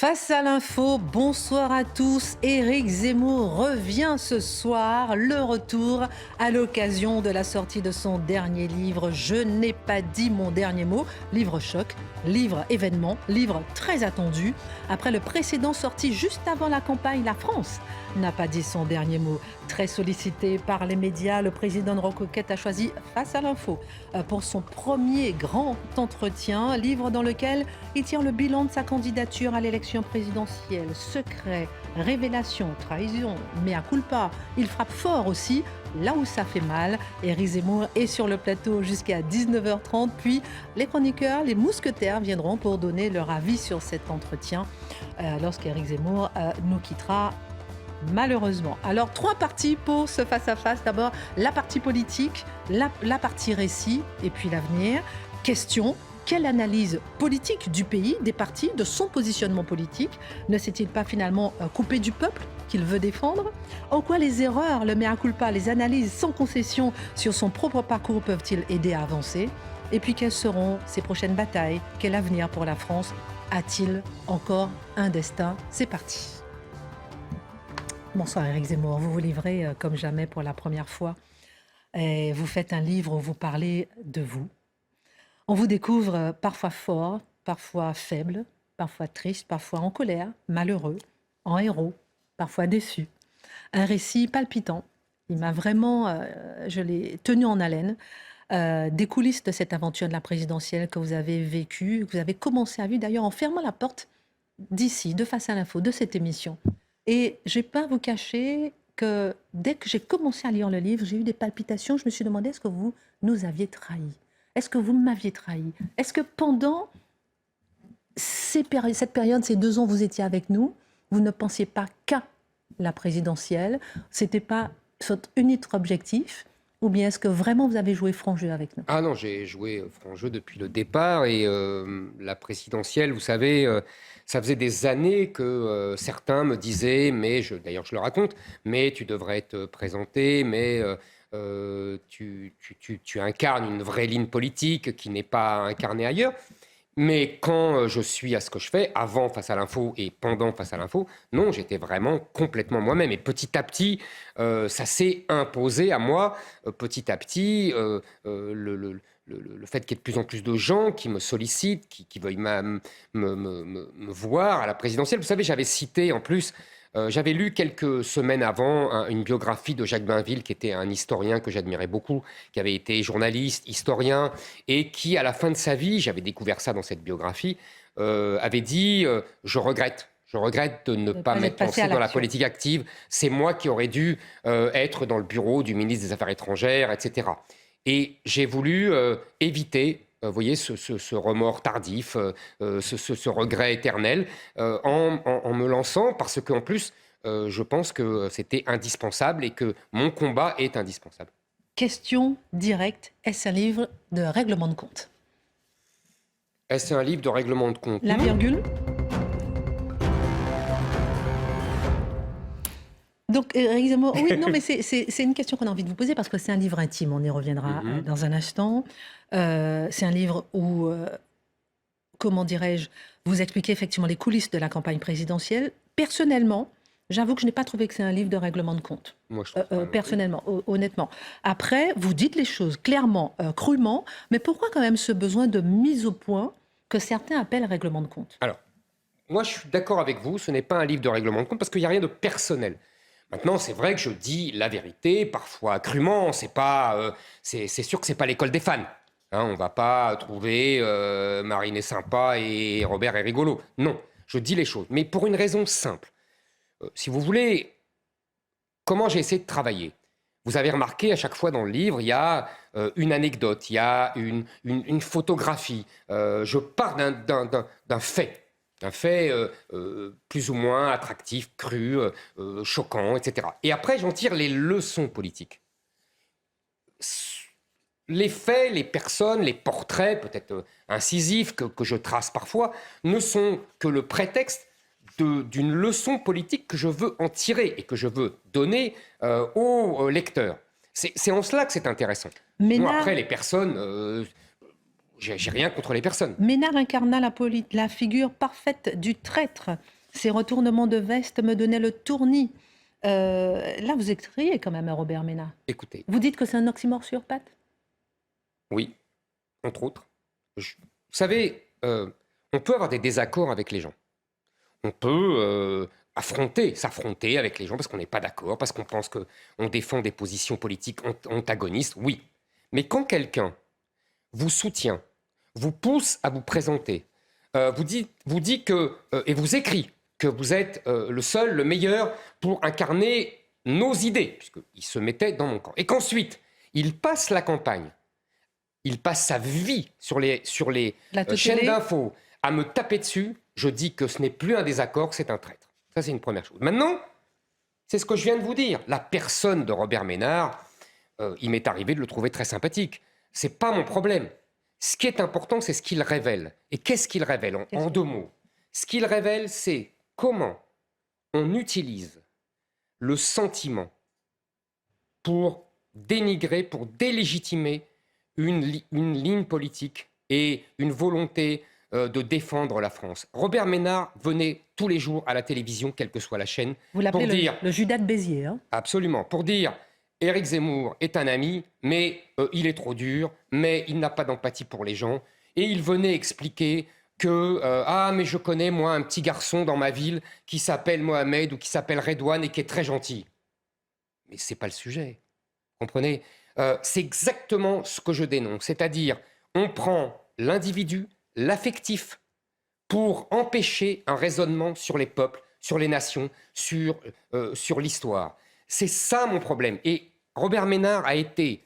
Face à l'info, bonsoir à tous. Éric Zemmour revient ce soir, le retour à l'occasion de la sortie de son dernier livre « Je n'ai pas dit mon dernier mot », livre choc, livre événement, livre très attendu. Après le précédent sorti juste avant la campagne, la France n'a pas dit son dernier mot. Très sollicité par les médias, le président de Rocoquette a choisi Face à l'info pour son premier grand entretien, livre dans lequel il tire le bilan de sa candidature à l'élection présidentielle. Secret, révélation, trahison, mea culpa. Il frappe fort aussi là où ça fait mal. Éric Zemmour est sur le plateau jusqu'à 19h30. Puis les chroniqueurs, les mousquetaires viendront pour donner leur avis sur cet entretien lorsqu'Éric Zemmour nous quittera. Malheureusement. Alors, trois parties pour ce face-à-face. D'abord, la partie politique, la partie récit et puis l'avenir. Question, quelle analyse politique du pays, des partis, de son positionnement politique? Ne s'est-il pas finalement coupé du peuple qu'il veut défendre? En quoi les erreurs, le mea culpa, les analyses sans concession sur son propre parcours peuvent-ils aider à avancer? Et puis, quelles seront ses prochaines batailles? Quel avenir pour la France? A-t-il encore un destin? C'est parti. Bonsoir Éric Zemmour, vous vous livrez comme jamais pour la première fois. Et vous faites un livre où vous parlez de vous. On vous découvre parfois fort, parfois faible, parfois triste, parfois en colère, malheureux, en héros, parfois déçu. Un récit palpitant. Il m'a vraiment, je l'ai tenu en haleine. Des coulisses de cette aventure de la présidentielle que vous avez vécue, que vous avez commencé à vivre d'ailleurs en fermant la porte d'ici, de Face à l'info, de cette émission. Et je n'ai pas à vous cacher que dès que j'ai commencé à lire le livre, j'ai eu des palpitations. Je me suis demandé, est-ce que vous nous aviez trahis? Est-ce que vous m'aviez trahi? Est-ce que pendant cette période, ces 2 ans, vous étiez avec nous, vous ne pensiez pas qu'à la présidentielle? Ce n'était pas votre unique objectif? Ou bien est-ce que vraiment vous avez joué franc jeu avec nous? Ah non, j'ai joué franc jeu depuis le départ et la présidentielle, vous savez, ça faisait des années que certains me disaient, d'ailleurs je le raconte, mais tu devrais te présenter, mais tu incarnes une vraie ligne politique qui n'est pas incarnée ailleurs. Mais quand je suis à ce que je fais, avant Face à l'info et pendant Face à l'info, non, j'étais vraiment complètement moi-même. Et petit à petit, ça s'est imposé à moi. Petit à petit, le fait qu'il y ait de plus en plus de gens qui me sollicitent, qui veuillent me voir à la présidentielle. Vous savez, j'avais cité en plus, j'avais lu quelques semaines avant une biographie de Jacques Bainville, qui était un historien que j'admirais beaucoup, qui avait été journaliste, historien, et qui, à la fin de sa vie, j'avais découvert ça dans cette biographie, avait dit Je regrette de ne pas m'être lancé dans la politique active. C'est moi qui aurais dû être dans le bureau du ministre des Affaires étrangères, etc. » Et j'ai voulu éviter, vous voyez, ce remords tardif, ce regret éternel, en me lançant, parce qu'en plus, je pense que c'était indispensable et que mon combat est indispensable. Question directe, est-ce un livre de règlement de compte? Est-ce un livre de règlement de compte? La virgule? Donc, Éric Zemmour, oui, non, mais c'est une question qu'on a envie de vous poser parce que c'est un livre intime, on y reviendra dans un instant. C'est un livre où, comment dirais-je, vous expliquez effectivement les coulisses de la campagne présidentielle. Personnellement, j'avoue que je n'ai pas trouvé que c'est un livre de règlement de compte. Moi, je trouve pas, personnellement, honnêtement. Après, vous dites les choses clairement, crûment, mais pourquoi quand même ce besoin de mise au point que certains appellent règlement de compte? Alors, moi, je suis d'accord avec vous, ce n'est pas un livre de règlement de compte parce qu'il n'y a rien de personnel. Maintenant, c'est vrai que je dis la vérité, parfois crûment. C'est sûr que c'est pas l'école des fans. Hein, on va pas trouver Marine est sympa et Robert est rigolo. Non, je dis les choses, mais pour une raison simple. Si vous voulez, comment j'ai essayé de travailler? Vous avez remarqué, à chaque fois dans le livre, il y a une anecdote, il y a une photographie. Je pars d'un fait. Un fait plus ou moins attractif, cru, choquant, etc. Et après, j'en tire les leçons politiques. Les faits, les personnes, les portraits, peut-être incisifs, que je trace parfois, ne sont que le prétexte d'une leçon politique que je veux en tirer et que je veux donner aux lecteurs. C'est en cela que c'est intéressant. Moi, après, les personnes... j'ai rien contre les personnes. Ménard incarna la figure parfaite du traître. Ses retournements de veste me donnaient le tournis. Là, vous écrivez quand même à Robert Ménard. Écoutez, Vous dites que c'est un oxymore sur pattes? oui, entre autres. Vous savez, on peut avoir des désaccords avec les gens. On peut s'affronter avec les gens parce qu'on n'est pas d'accord, parce qu'on pense qu'on défend des positions politiques antagonistes, oui. Mais quand quelqu'un vous soutient, vous pousse à vous présenter, vous dit que, et vous écrit que vous êtes le seul, le meilleur pour incarner nos idées, puisqu'il se mettait dans mon camp. Et qu'ensuite, il passe la campagne, il passe sa vie sur les chaînes d'infos à me taper dessus, je dis que ce n'est plus un désaccord, c'est un traître. Ça, c'est une première chose. Maintenant, c'est ce que je viens de vous dire. La personne de Robert Ménard, il m'est arrivé de le trouver très sympathique. C'est pas mon problème. Ce qui est important, c'est ce qu'il révèle. Et qu'est-ce qu'il révèle en 2 mots? Ce qu'il révèle, c'est comment on utilise le sentiment pour dénigrer, pour délégitimer une ligne politique et une volonté de défendre la France. Robert Ménard venait tous les jours à la télévision, quelle que soit la chaîne, vous l'appelez le Judas de Béziers, hein? Absolument, pour dire Éric Zemmour est un ami, mais il est trop dur, mais il n'a pas d'empathie pour les gens. Et il venait expliquer que mais je connais moi un petit garçon dans ma ville qui s'appelle Mohamed ou qui s'appelle Redouane et qui est très gentil. Mais c'est pas le sujet, comprenez? C'est exactement ce que je dénonce, c'est-à-dire on prend l'individu, l'affectif, pour empêcher un raisonnement sur les peuples, sur les nations, sur l'histoire. C'est ça mon problème. Et Robert Ménard a été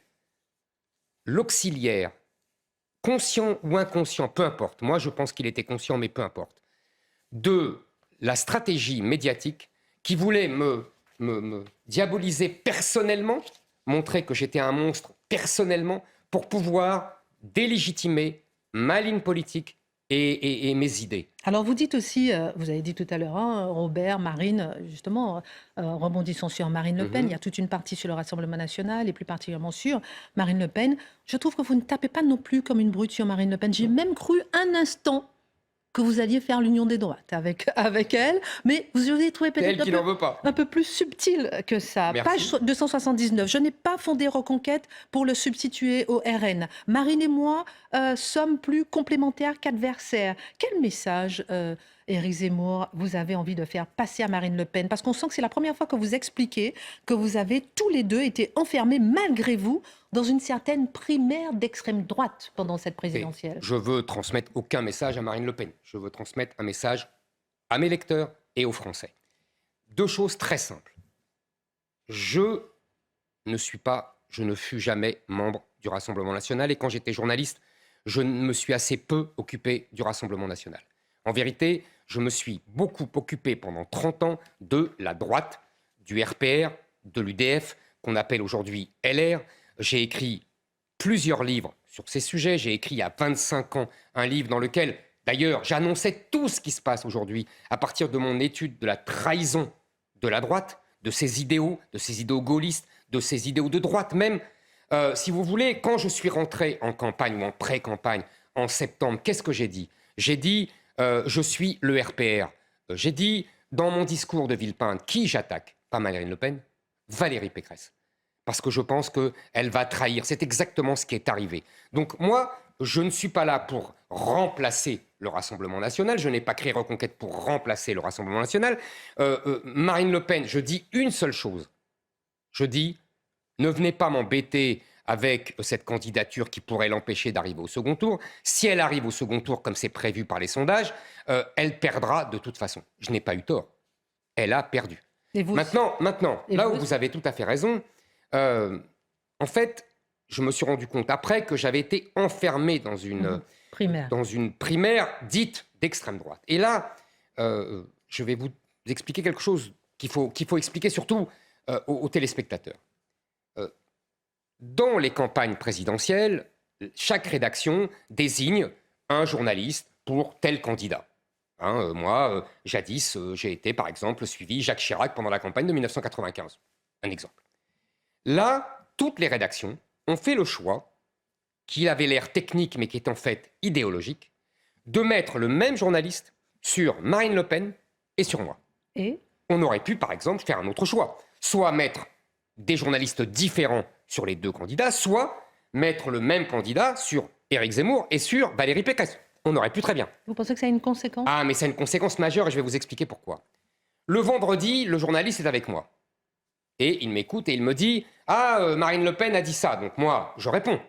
l'auxiliaire, conscient ou inconscient, peu importe. Moi, je pense qu'il était conscient, mais peu importe. De la stratégie médiatique qui voulait me diaboliser personnellement, montrer que j'étais un monstre personnellement, pour pouvoir délégitimer ma ligne politique et mes idées. Alors vous dites aussi, vous avez dit tout à l'heure, hein, Robert, Marine, justement, rebondissons sur Marine Le Pen, il y a toute une partie sur le Rassemblement national et plus particulièrement sur Marine Le Pen. Je trouve que vous ne tapez pas non plus comme une brute sur Marine Le Pen. J'ai même cru un instant que vous alliez faire l'union des droites avec elle, mais vous avez trouvé peut-être un peu plus subtil que ça. Merci. Page 279, je n'ai pas fondé Reconquête pour le substituer au RN. Marine et moi sommes plus complémentaires qu'adversaires. Quel message, Éric Zemmour, vous avez envie de faire passer à Marine Le Pen? Parce qu'on sent que c'est la première fois que vous expliquez que vous avez tous les deux été enfermés, malgré vous, dans une certaine primaire d'extrême droite pendant cette présidentielle. Je veux transmettre aucun message à Marine Le Pen. Je veux transmettre un message à mes lecteurs et aux Français. 2 choses très simples. Je ne fus jamais membre du Rassemblement national et quand j'étais journaliste, je me suis assez peu occupé du Rassemblement national. En vérité, je me suis beaucoup occupé pendant 30 ans de la droite, du RPR, de l'UDF, qu'on appelle aujourd'hui LR. J'ai écrit plusieurs livres sur ces sujets. J'ai écrit il y a 25 ans un livre dans lequel, d'ailleurs, j'annonçais tout ce qui se passe aujourd'hui à partir de mon étude de la trahison de la droite, de ses idéaux gaullistes, de ses idéaux de droite même. Si vous voulez, quand je suis rentré en campagne ou en pré-campagne en septembre, qu'est-ce que j'ai dit? J'ai dit je suis le RPR. J'ai dit dans mon discours de Villepinte, qui j'attaque? Pas Marine Le Pen, Valérie Pécresse. Parce que je pense qu'elle va trahir. C'est exactement ce qui est arrivé. Donc moi, je ne suis pas là pour remplacer le Rassemblement national. Je n'ai pas créé Reconquête pour remplacer le Rassemblement national. Marine Le Pen, je dis une seule chose. Je dis, ne venez pas m'embêter avec cette candidature qui pourrait l'empêcher d'arriver au second tour. Si elle arrive au second tour, comme c'est prévu par les sondages, elle perdra de toute façon. Je n'ai pas eu tort. Elle a perdu. Maintenant, là où vous avez tout à fait raison, en fait, je me suis rendu compte après que j'avais été enfermé dans une primaire dite d'extrême droite. Et là, je vais vous expliquer quelque chose qu'il faut expliquer surtout aux téléspectateurs. Dans les campagnes présidentielles, chaque rédaction désigne un journaliste pour tel candidat. Moi, jadis, j'ai été, par exemple, suivi Jacques Chirac pendant la campagne de 1995. Un exemple. Là, toutes les rédactions ont fait le choix qui avait l'air technique mais qui est en fait idéologique, de mettre le même journaliste sur Marine Le Pen et sur moi. Et on aurait pu, par exemple, faire un autre choix. Soit mettre des journalistes différents sur les deux candidats, soit mettre le même candidat sur Éric Zemmour et sur Valérie Pécresse. On aurait pu très bien. vous pensez que ça a une conséquence? Ah, mais c'est une conséquence majeure et je vais vous expliquer pourquoi. Le vendredi, le journaliste est avec moi. Et il m'écoute et il me dit « Ah, Marine Le Pen a dit ça. » Donc moi, je réponds.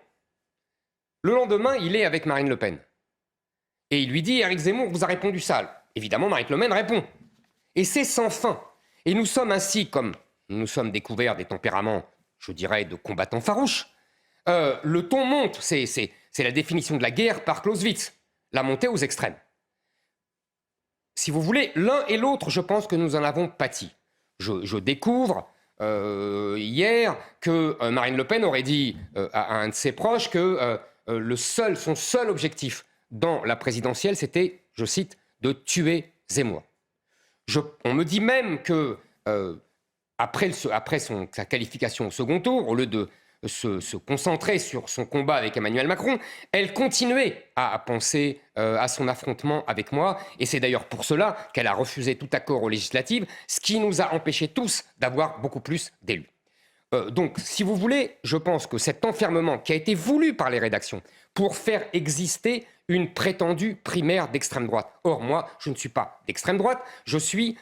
Le lendemain, il est avec Marine Le Pen. Et il lui dit « Éric Zemmour vous a répondu ça. » Évidemment, Marine Le Pen répond. Et c'est sans fin. Et nous sommes ainsi, comme nous sommes découverts des tempéraments, je dirais, de combattants farouches. Le ton monte, c'est la définition de la guerre par Clausewitz, la montée aux extrêmes. Si vous voulez, l'un et l'autre, je pense que nous en avons pâti. Je découvre hier que Marine Le Pen aurait dit à un de ses proches que son seul objectif dans la présidentielle, c'était, je cite, de tuer Zemmour. On me dit même que après sa qualification au second tour, au lieu de se concentrer sur son combat avec Emmanuel Macron, elle continuait à penser à son affrontement avec moi. Et c'est d'ailleurs pour cela qu'elle a refusé tout accord aux législatives, ce qui nous a empêchés tous d'avoir beaucoup plus d'élus. Donc, si vous voulez, je pense que cet enfermement qui a été voulu par les rédactions pour faire exister une prétendue primaire d'extrême droite. Or, moi, je ne suis pas d'extrême droite, je suis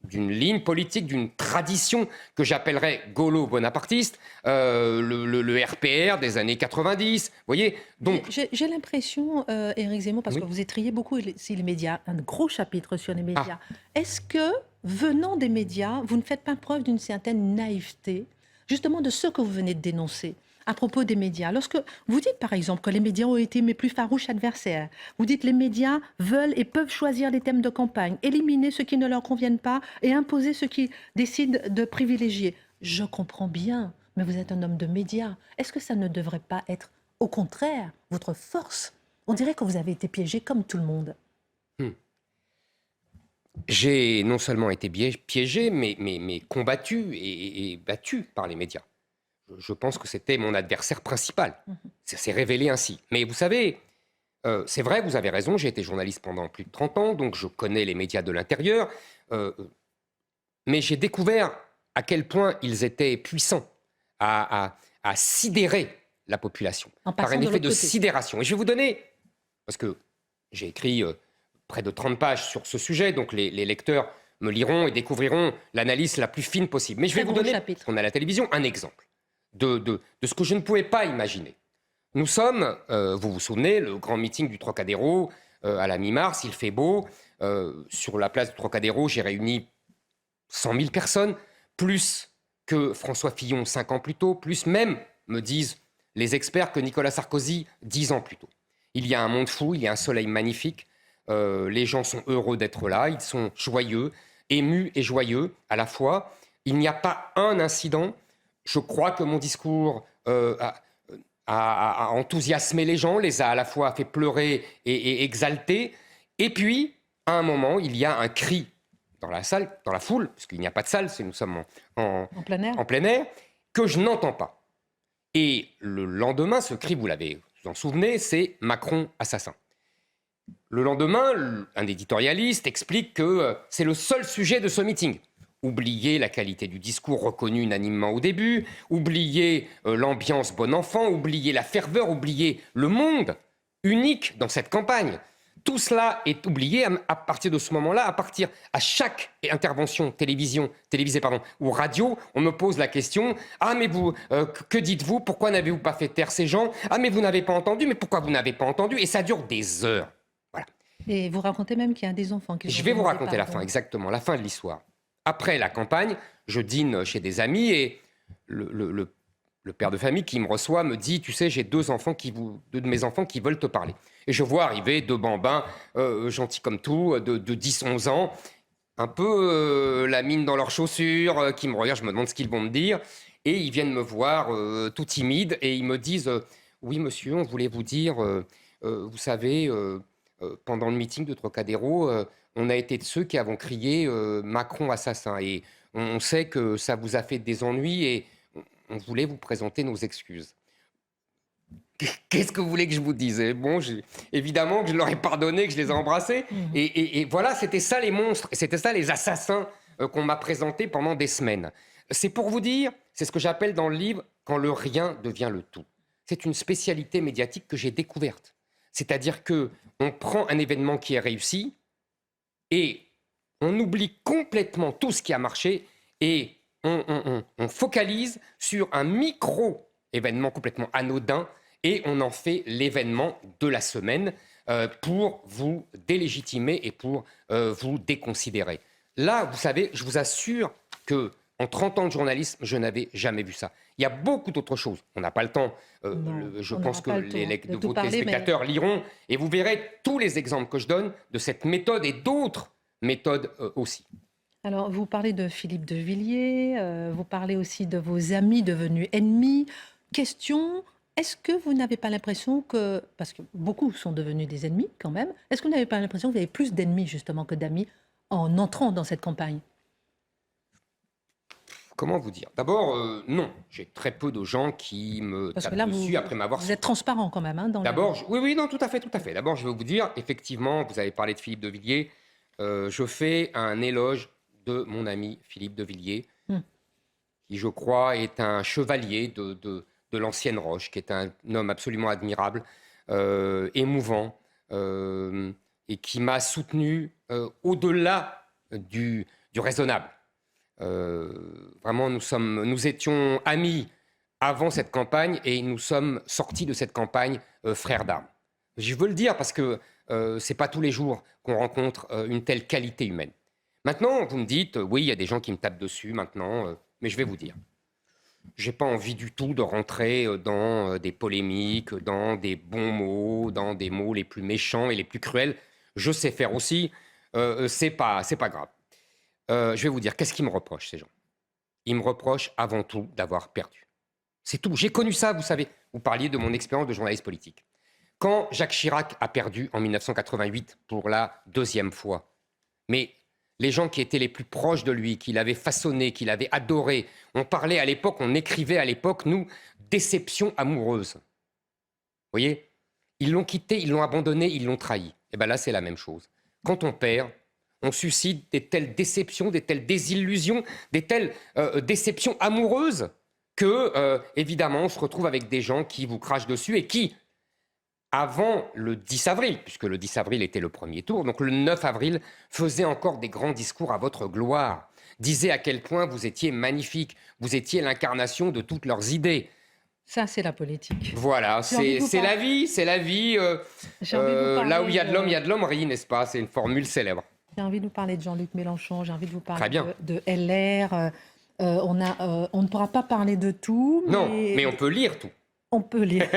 d'une ligne politique, d'une tradition que j'appellerais gaulo-bonapartiste, le RPR des années 90, vous voyez. Donc, j'ai l'impression, Éric Zemmour, parce oui. que vous étriez beaucoup si les médias, un gros chapitre sur les médias. Est-ce que, venant des médias, vous ne faites pas preuve d'une certaine naïveté, justement de ce que vous venez de dénoncer à propos des médias? Lorsque vous dites, par exemple, que les médias ont été mes plus farouches adversaires, vous dites que les médias veulent et peuvent choisir les thèmes de campagne, éliminer ceux qui ne leur conviennent pas et imposer ceux qui décident de privilégier. Je comprends bien, mais vous êtes un homme de médias. Est-ce que ça ne devrait pas être, au contraire, votre force? On dirait que vous avez été piégé comme tout le monde. J'ai non seulement été piégé, mais combattu et battu par les médias. Je pense que c'était mon adversaire principal. Ça s'est révélé ainsi. Mais vous savez, c'est vrai, vous avez raison, j'ai été journaliste pendant plus de 30 ans, donc je connais les médias de l'intérieur. Mais j'ai découvert à quel point ils étaient puissants à sidérer la population. Par un effet de sidération. Et je vais vous donner, parce que j'ai écrit près de 30 pages sur ce sujet, donc les lecteurs me liront et découvriront l'analyse la plus fine possible. Mais je vais vous donner, parce qu'on a la télévision, un exemple de ce que je ne pouvais pas imaginer. Nous sommes, vous vous souvenez, le grand meeting du Trocadéro à la mi-mars, il fait beau. Sur la place du Trocadéro, j'ai réuni 100 000 personnes, plus que François Fillon 5 ans plus tôt, plus même, me disent les experts, que Nicolas Sarkozy 10 ans plus tôt. Il y a un monde fou, il y a un soleil magnifique, les gens sont heureux d'être là, ils sont joyeux, émus et joyeux à la fois. Il n'y a pas un incident. Je crois que mon discours a enthousiasmé les gens, les a à la fois fait pleurer et exalter. Et puis, à un moment, il y a un cri dans la salle, dans la foule, parce qu'il n'y a pas de salle, nous sommes en plein air, que je n'entends pas. Et le lendemain, ce cri, vous en souvenez, c'est Macron assassin. Le lendemain, un éditorialiste explique que c'est le seul sujet de ce meeting. Oubliez la qualité du discours reconnu unanimement au début, oubliez l'ambiance bon enfant, oubliez la ferveur, oubliez le monde unique dans cette campagne. Tout cela est oublié à partir de ce moment-là, à chaque intervention télévisée ou radio, on me pose la question « Ah mais vous, que dites-vous? Pourquoi n'avez-vous pas fait taire ces gens? Ah mais vous n'avez pas entendu, mais pourquoi vous n'avez pas entendu ?» Et ça dure des heures. Voilà. Et vous racontez même qu'il y a des enfants qui... Je vais vous raconter la fin, exactement, la fin de l'histoire. Après la campagne, je dîne chez des amis et le père de famille qui me reçoit me dit « Tu sais, j'ai deux de mes enfants qui veulent te parler. » Et je vois arriver deux bambins, gentils comme tout, de 10-11 ans, un peu la mine dans leurs chaussures, qui me regardent, je me demande ce qu'ils vont me dire. Et ils viennent me voir tout timides et ils me disent « Oui, monsieur, on voulait vous dire, vous savez, pendant le meeting de Trocadéro, on a été de ceux qui avons crié Macron assassin. Et on sait que ça vous a fait des ennuis et on voulait vous présenter nos excuses. » qu'est-ce que vous voulez que je vous dise? Bon, évidemment que je leur ai pardonné, que je les ai embrassés. Et voilà, c'était ça les monstres, c'était ça les assassins qu'on m'a présentés pendant des semaines. C'est pour vous dire, c'est ce que j'appelle dans le livre, quand le rien devient le tout. C'est une spécialité médiatique que j'ai découverte. C'est-à-dire que on prend un événement qui est réussi et on oublie complètement tout ce qui a marché et on focalise sur un micro-événement complètement anodin et on en fait l'événement de la semaine pour vous délégitimer et pour vous déconsidérer. Là, vous savez, je vous assure que en 30 ans de journalisme, je n'avais jamais vu ça. Il y a beaucoup d'autres choses. On n'a pas le temps. Je pense que vos téléspectateurs liront et vous verrez tous les exemples que je donne de cette méthode et d'autres méthodes aussi. Alors, vous parlez de Philippe de Villiers, vous parlez aussi de vos amis devenus ennemis. Question, est-ce que vous n'avez pas l'impression que, parce que beaucoup sont devenus des ennemis quand même, est-ce que vous n'avez pas l'impression que vous avez plus d'ennemis justement que d'amis en entrant dans cette campagne ? Comment vous dire? D'abord, non. J'ai très peu de gens qui me tapent dessus après m'avoir... Vous êtes transparent quand même. D'abord, oui, non, tout à fait. D'abord, je vais vous dire, effectivement, vous avez parlé de Philippe de Villiers. Je fais un éloge de mon ami Philippe de Villiers, qui, je crois, est un chevalier de l'ancienne Roche, qui est un homme absolument admirable, émouvant, et qui m'a soutenu au-delà du raisonnable. Vraiment, nous étions amis avant cette campagne et nous sommes sortis de cette campagne frères d'armes. Je veux le dire parce que c'est pas tous les jours qu'on rencontre une telle qualité humaine. Maintenant, vous me dites, oui, il y a des gens qui me tapent dessus maintenant, mais je vais vous dire, j'ai pas envie du tout de rentrer dans des polémiques, dans des bons mots, dans des mots les plus méchants et les plus cruels. Je sais faire aussi, c'est pas grave. Je vais vous dire, qu'est-ce qu'ils me reprochent, ces gens? Ils me reprochent avant tout d'avoir perdu. C'est tout. J'ai connu ça, vous savez. Vous parliez de mon expérience de journaliste politique. Quand Jacques Chirac a perdu en 1988 pour la deuxième fois, mais les gens qui étaient les plus proches de lui, qui l'avaient façonné, qui l'avaient adoré, on parlait à l'époque, on écrivait à l'époque, nous, déception amoureuse. Vous voyez? Ils l'ont quitté, ils l'ont abandonné, ils l'ont trahi. Et bien là, c'est la même chose. Quand on perd, on suscite des telles déceptions, des telles désillusions, des telles déceptions amoureuses que, évidemment, on se retrouve avec des gens qui vous crachent dessus et qui, avant le 10 avril, puisque le 10 avril était le premier tour, donc le 9 avril, faisaient encore des grands discours à votre gloire, disaient à quel point vous étiez magnifique, vous étiez l'incarnation de toutes leurs idées. Ça, c'est la politique. Voilà, c'est la vie, c'est la vie. Là où il y a de l'homme, il y a de l'hommerie, n'est-ce pas? C'est une formule célèbre. J'ai envie de vous parler de Jean-Luc Mélenchon, j'ai envie de vous parler de LR. On ne pourra pas parler de tout. Non, mais on peut lire tout. On peut lire.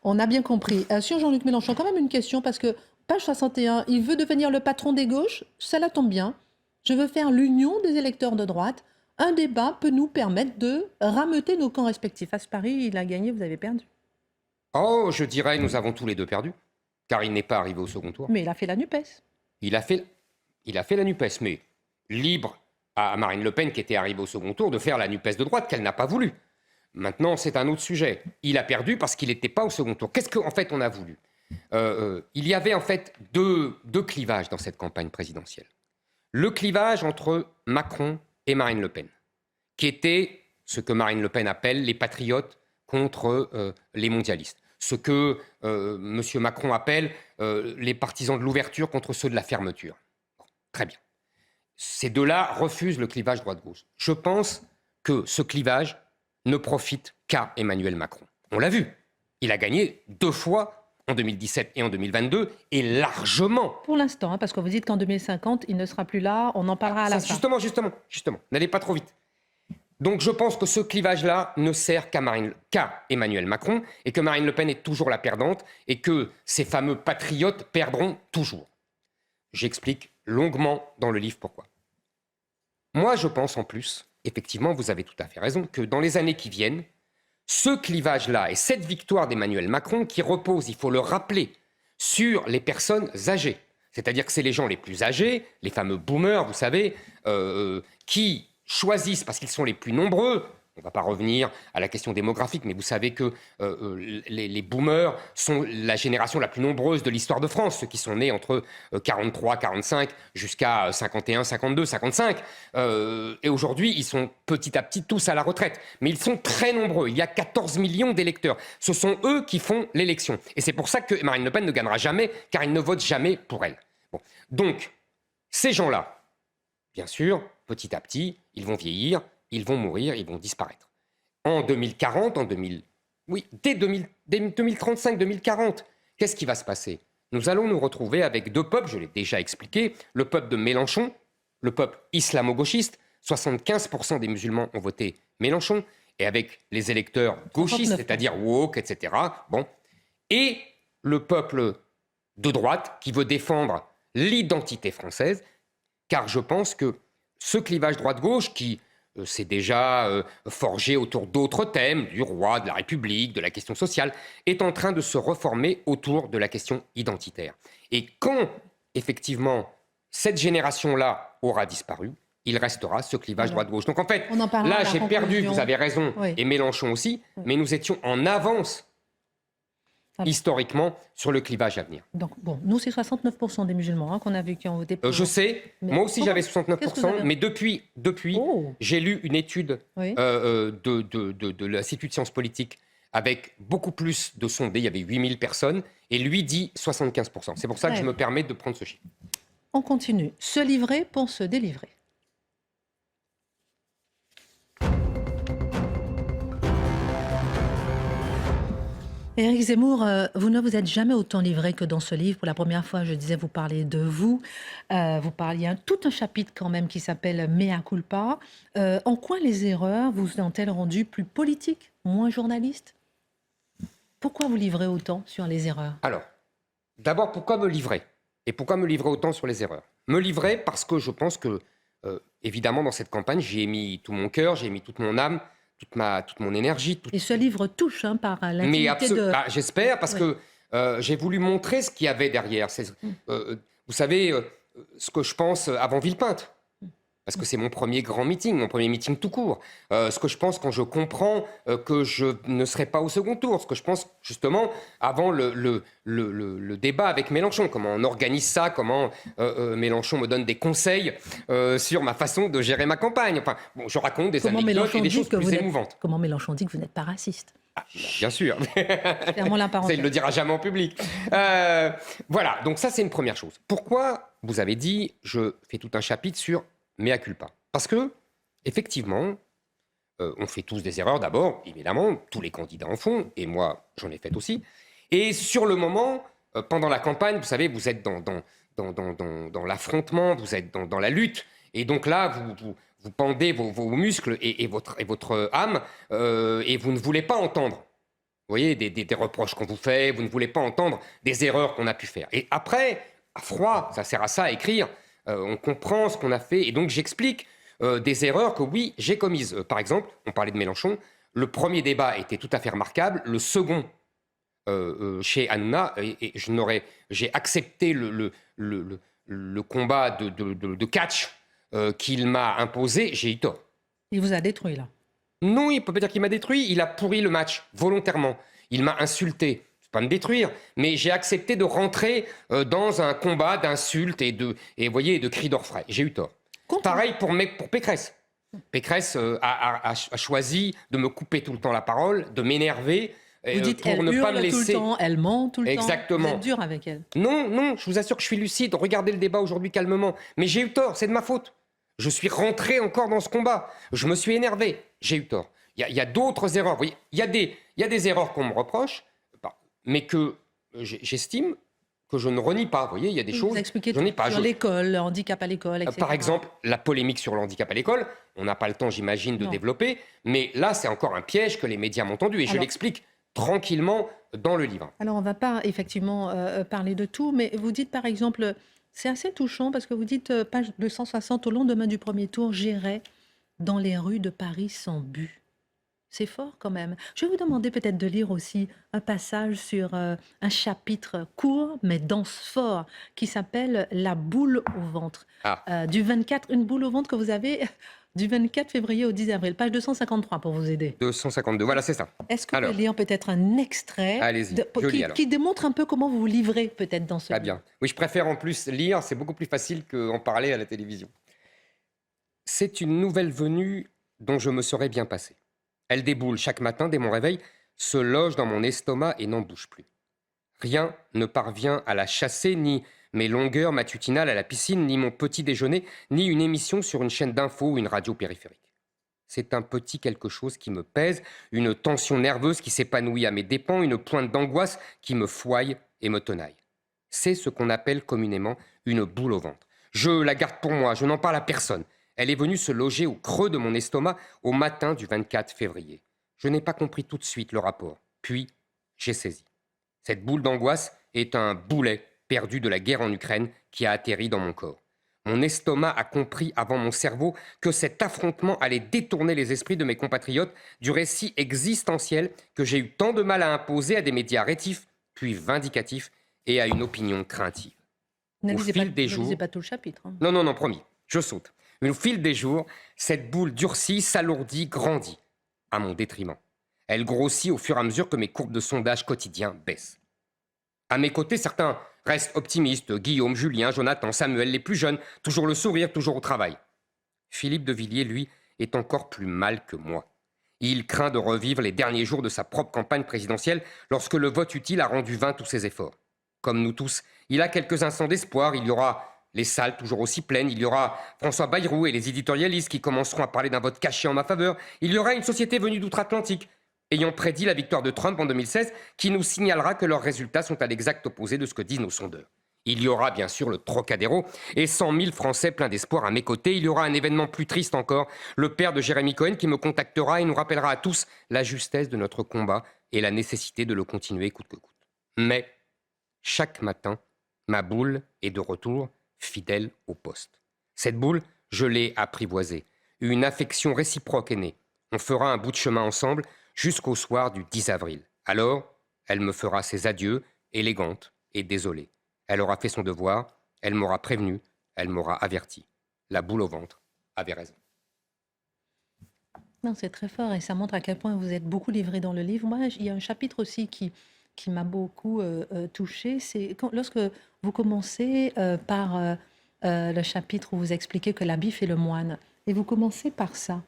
On a bien compris. Sur Jean-Luc Mélenchon, quand même une question, parce que page 61, il veut devenir le patron des gauches. Cela tombe bien. Je veux faire l'union des électeurs de droite. Un débat peut nous permettre de rameuter nos camps respectifs. À Paris, il a gagné, vous avez perdu. Oh, je dirais, nous avons tous les deux perdu, car il n'est pas arrivé au second tour. Mais il a fait la NUPES. Il a fait la NUPES, mais libre à Marine Le Pen, qui était arrivée au second tour, de faire la NUPES de droite, qu'elle n'a pas voulu. Maintenant, c'est un autre sujet. Il a perdu parce qu'il n'était pas au second tour. Qu'est-ce qu'en fait on a voulu? Il y avait en fait deux clivages dans cette campagne présidentielle. Le clivage entre Macron et Marine Le Pen, qui était ce que Marine Le Pen appelle les patriotes contre les mondialistes. Ce que M. Macron appelle les partisans de l'ouverture contre ceux de la fermeture. Bon, très bien. Ces deux-là refusent le clivage droite-gauche. Je pense que ce clivage ne profite qu'à Emmanuel Macron. On l'a vu. Il a gagné 2 fois en 2017 et en 2022, et largement. Pour l'instant, parce que vous dites qu'en 2050, il ne sera plus là, on en parlera à la fin. Justement, n'allez pas trop vite. Donc je pense que ce clivage-là ne sert qu'à Emmanuel Macron, et que Marine Le Pen est toujours la perdante, et que ces fameux patriotes perdront toujours. J'explique longuement dans le livre pourquoi. Moi, je pense en plus, effectivement, vous avez tout à fait raison, que dans les années qui viennent, ce clivage-là et cette victoire d'Emmanuel Macron qui repose, il faut le rappeler, sur les personnes âgées. C'est-à-dire que c'est les gens les plus âgés, les fameux boomers, vous savez, qui choisissent, parce qu'ils sont les plus nombreux, On ne va pas revenir à la question démographique, mais vous savez que les boomers sont la génération la plus nombreuse de l'histoire de France, ceux qui sont nés entre 43, 45 jusqu'à 51, 52, 55. Et aujourd'hui, ils sont petit à petit tous à la retraite. Mais ils sont très nombreux. Il y a 14 millions d'électeurs. Ce sont eux qui font l'élection. Et c'est pour ça que Marine Le Pen ne gagnera jamais, car ils ne votent jamais pour elle. Bon. Donc, ces gens-là, bien sûr, petit à petit, ils vont vieillir, ils vont mourir, ils vont disparaître. En 2040, dès 2035-2040, qu'est-ce qui va se passer? Nous allons nous retrouver avec deux peuples, je l'ai déjà expliqué, le peuple de Mélenchon, le peuple islamo-gauchiste, 75% des musulmans ont voté Mélenchon, et avec les électeurs gauchistes, c'est-à-dire woke, etc., bon, et le peuple de droite qui veut défendre l'identité française, car je pense que ce clivage droite-gauche qui s'est déjà forgé autour d'autres thèmes, du roi, de la République, de la question sociale, est en train de se reformer autour de la question identitaire. Et quand, effectivement, cette génération-là aura disparu, il restera ce clivage droite-gauche. Donc en fait, là, j'ai perdu, vous avez raison, et Mélenchon aussi, mais nous étions en avance historiquement sur le clivage à venir. Donc, bon, nous, c'est 69% des musulmans qu'on a vu qui ont voté pour. Je sais, moi aussi j'avais 69%, mais depuis j'ai lu une étude de l'Institut de sciences politiques avec beaucoup plus de sondés, il y avait 8000 personnes, et lui dit 75%. C'est pour ça que je me permets de prendre ce chiffre. On continue. Se livrer pour se délivrer. Éric Zemmour, vous ne vous êtes jamais autant livré que dans ce livre. Pour la première fois, je disais, vous parlez de vous. Vous parliez tout un chapitre quand même qui s'appelle « Mea culpa ». En quoi les erreurs vous ont-elles rendu plus politique, moins journaliste? Pourquoi vous livrez autant sur les erreurs? Alors, d'abord, pourquoi me livrer? Et pourquoi me livrer autant sur les erreurs? Me livrer parce que je pense que, évidemment, dans cette campagne, j'y ai mis tout mon cœur, j'ai mis toute mon âme, toute mon énergie. Et ce livre touche par l'intimité de... j'espère, parce que j'ai voulu montrer ce qu'il y avait derrière. Vous savez, ce que je pense avant Villepinte, parce que c'est mon premier grand meeting, mon premier meeting tout court. Ce que je pense quand je comprends que je ne serai pas au second tour. Ce que je pense, justement, avant le débat avec Mélenchon. Comment on organise ça, comment Mélenchon me donne des conseils sur ma façon de gérer ma campagne. Enfin, bon, je raconte des anecdotes et des choses plus émouvantes. Comment Mélenchon dit que vous n'êtes pas raciste? Bien sûr. Fermons la parenthèse. Ça, il ne le dira jamais en public. Voilà, donc ça, c'est une première chose. Pourquoi, vous avez dit, je fais tout un chapitre sur mea culpa? Parce que, effectivement, on fait tous des erreurs d'abord, évidemment, tous les candidats en font, et moi, j'en ai fait aussi. Et sur le moment, pendant la campagne, vous savez, vous êtes dans l'affrontement, vous êtes dans la lutte, et donc là, vous pendez vos muscles et votre âme, et vous ne voulez pas entendre, vous voyez, des reproches qu'on vous fait, vous ne voulez pas entendre des erreurs qu'on a pu faire. Et après, à froid, ça sert à ça, à écrire, on comprend ce qu'on a fait, et donc j'explique des erreurs que oui, j'ai commises. Par exemple, on parlait de Mélenchon, le premier débat était tout à fait remarquable, le second chez Hanouna, et j'ai accepté le combat de catch qu'il m'a imposé, j'ai eu tort. Il vous a détruit là? Non, il ne peut pas dire qu'il m'a détruit, il a pourri le match, volontairement. Il m'a insulté. Pas me détruire, mais j'ai accepté de rentrer dans un combat d'insultes et de cris d'orfraie. J'ai eu tort. Pareil pour Pécresse. Pécresse a choisi de me couper tout le temps la parole, de m'énerver. Vous dites pour ne pas me laisser. Tout le temps, elle ment tout le temps. Exactement. Vous êtes dur avec elle. Non, je vous assure que je suis lucide. Regardez le débat aujourd'hui calmement. Mais j'ai eu tort, c'est de ma faute. Je suis rentré encore dans ce combat. Je me suis énervé. J'ai eu tort. Il y a d'autres erreurs. Vous voyez, il y a des erreurs qu'on me reproche, mais que j'estime que je ne renie pas. Vous voyez, il y a des choses que je nie pas. Sur l'école, le handicap à l'école, etc. Par exemple, la polémique sur le handicap à l'école, on n'a pas le temps, j'imagine, de développer, mais là, c'est encore un piège que les médias m'ont tendu, et je l'explique tranquillement dans le livre. Alors, on ne va pas effectivement parler de tout, mais vous dites, par exemple, c'est assez touchant, parce que vous dites, page 260, au lendemain du premier tour, j'irai dans les rues de Paris sans but. C'est fort quand même. Je vais vous demander peut-être de lire aussi un passage sur un chapitre court, mais dense fort, qui s'appelle « La boule au ventre ». Du 24, une boule au ventre que vous avez du 24 février au 10 avril, page 253 pour vous aider. 252, voilà, c'est ça. Est-ce que vous Alors, pouvez lire peut-être un extrait allez-y, je lis alors. qui démontre un peu comment vous vous livrez peut-être dans ce Très livre? bien. Oui, je préfère en plus lire, c'est beaucoup plus facile qu'en parler à la télévision. C'est une nouvelle venue dont je me serais bien passé. Elle déboule chaque matin dès mon réveil, se loge dans mon estomac et n'en bouge plus. Rien ne parvient à la chasser, ni mes longueurs matutinales à la piscine, ni mon petit déjeuner, ni une émission sur une chaîne d'infos ou une radio périphérique. C'est un petit quelque chose qui me pèse, une tension nerveuse qui s'épanouit à mes dépens, une pointe d'angoisse qui me fouaille et me tenaille. C'est ce qu'on appelle communément une boule au ventre. Je la garde pour moi, je n'en parle à personne. Elle est venue se loger au creux de mon estomac au matin du 24 février. Je n'ai pas compris tout de suite le rapport. Puis, j'ai saisi. Cette boule d'angoisse est un boulet perdu de la guerre en Ukraine qui a atterri dans mon corps. Mon estomac a compris avant mon cerveau que cet affrontement allait détourner les esprits de mes compatriotes du récit existentiel que j'ai eu tant de mal à imposer à des médias rétifs, puis vindicatifs, et à une opinion craintive. Ne Au lisez fil des ne jours... lisez pas tout le chapitre. Hein. Non, promis, je saute. Mais au fil des jours, cette boule durcit, s'alourdit, grandit, à mon détriment. Elle grossit au fur et à mesure que mes courbes de sondage quotidien baissent. À mes côtés, certains restent optimistes. Guillaume, Julien, Jonathan, Samuel, les plus jeunes, toujours le sourire, toujours au travail. Philippe de Villiers, lui, est encore plus mal que moi. Il craint de revivre les derniers jours de sa propre campagne présidentielle lorsque le vote utile a rendu vains tous ses efforts. Comme nous tous, il a quelques instants d'espoir. Il y aura les salles toujours aussi pleines. Il y aura François Bayrou et les éditorialistes qui commenceront à parler d'un vote caché en ma faveur. Il y aura une société venue d'outre-Atlantique, ayant prédit la victoire de Trump en 2016, qui nous signalera que leurs résultats sont à l'exact opposé de ce que disent nos sondeurs. Il y aura bien sûr le Trocadéro et 100 000 Français pleins d'espoir à mes côtés. Il y aura un événement plus triste encore, le père de Jérémy Cohen qui me contactera et nous rappellera à tous la justesse de notre combat et la nécessité de le continuer coûte que coûte. Mais chaque matin, ma boule est de retour, fidèle au poste. Cette boule, je l'ai apprivoisée. Une affection réciproque est née. On fera un bout de chemin ensemble jusqu'au soir du 10 avril. Alors, elle me fera ses adieux, élégante et désolée. Elle aura fait son devoir, elle m'aura prévenu, elle m'aura averti. La boule au ventre avait raison. Non, c'est très fort et ça montre à quel point vous êtes beaucoup livré dans le livre. Moi, il y a un chapitre aussi qui m'a beaucoup touchée. C'est lorsque vous commencez par le chapitre où vous expliquez que l'habit fait le moine. Et vous commencez par ça.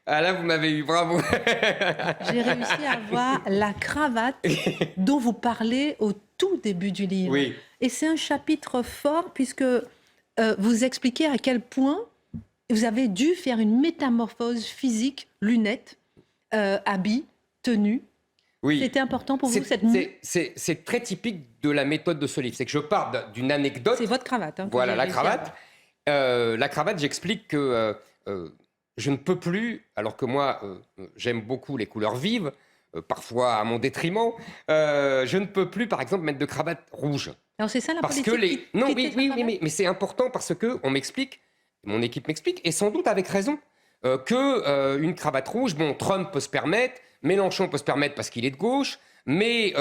Ah là, vous m'avez eu, bravo. J'ai réussi à voir la cravate dont vous parlez au tout début du livre. Oui. Et c'est un chapitre fort puisque vous expliquez à quel point vous avez dû faire une métamorphose physique, lunettes, habits, tenue. Oui. C'était important pour vous cette... C'est très typique de la méthode de ce livre. C'est que je pars d'une anecdote. C'est votre cravate. Hein, voilà, la cravate. La cravate, j'explique que je ne peux plus, alors que moi, j'aime beaucoup les couleurs vives, parfois à mon détriment, je ne peux plus, par exemple, mettre de cravate rouge. Alors c'est ça la parce politique que oui, mais c'est important parce que on m'explique, mon équipe m'explique, et sans doute avec raison, qu'une cravate rouge, bon, Trump peut se permettre, Mélenchon peut se permettre parce qu'il est de gauche, mais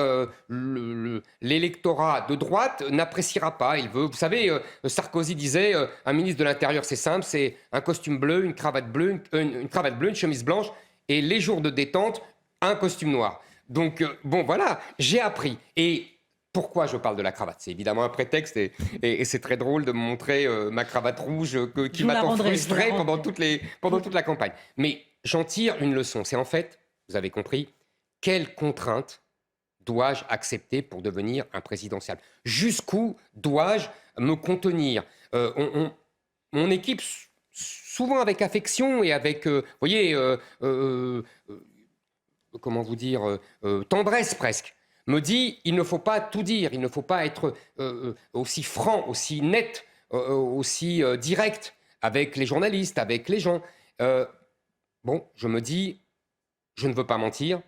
l'électorat de droite n'appréciera pas. Il veut, vous savez, Sarkozy disait, un ministre de l'Intérieur, c'est simple, c'est un costume bleu, une cravate bleue, une chemise blanche, et les jours de détente, un costume noir. Donc, bon, voilà, j'ai appris. Et pourquoi je parle de la cravate? C'est évidemment un prétexte, et c'est très drôle de me montrer ma cravate rouge qui m'a tant frustré pendant toute la campagne. Mais j'en tire une leçon. C'est en fait, vous avez compris, quelle contrainte dois-je accepter pour devenir un présidentiable? Jusqu'où dois-je me contenir? Mon équipe, souvent avec affection et avec, vous voyez, comment vous dire, tendresse presque, me dit, il ne faut pas tout dire, il ne faut pas être aussi franc, aussi net, aussi direct avec les journalistes, avec les gens. Bon, je me dis, je ne veux pas mentir,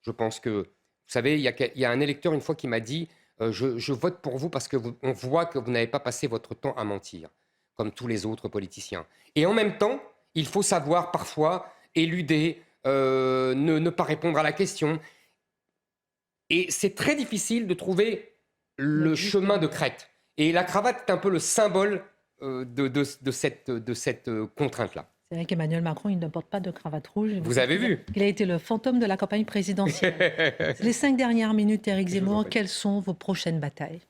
je pense que, vous savez, il y a un électeur une fois qui m'a dit je vote pour vous parce qu'on voit que vous n'avez pas passé votre temps à mentir, comme tous les autres politiciens. Et en même temps, il faut savoir parfois éluder, ne pas répondre à la question. Et c'est très difficile de trouver le chemin de crête. Et la cravate est un peu le symbole de cette contrainte-là. C'est vrai qu'Emmanuel Macron, il ne porte pas de cravate rouge. Vous avez vu? Il a été le fantôme de la campagne présidentielle. Les 5 dernières minutes, Éric Zemmour, quelles sont vos prochaines batailles?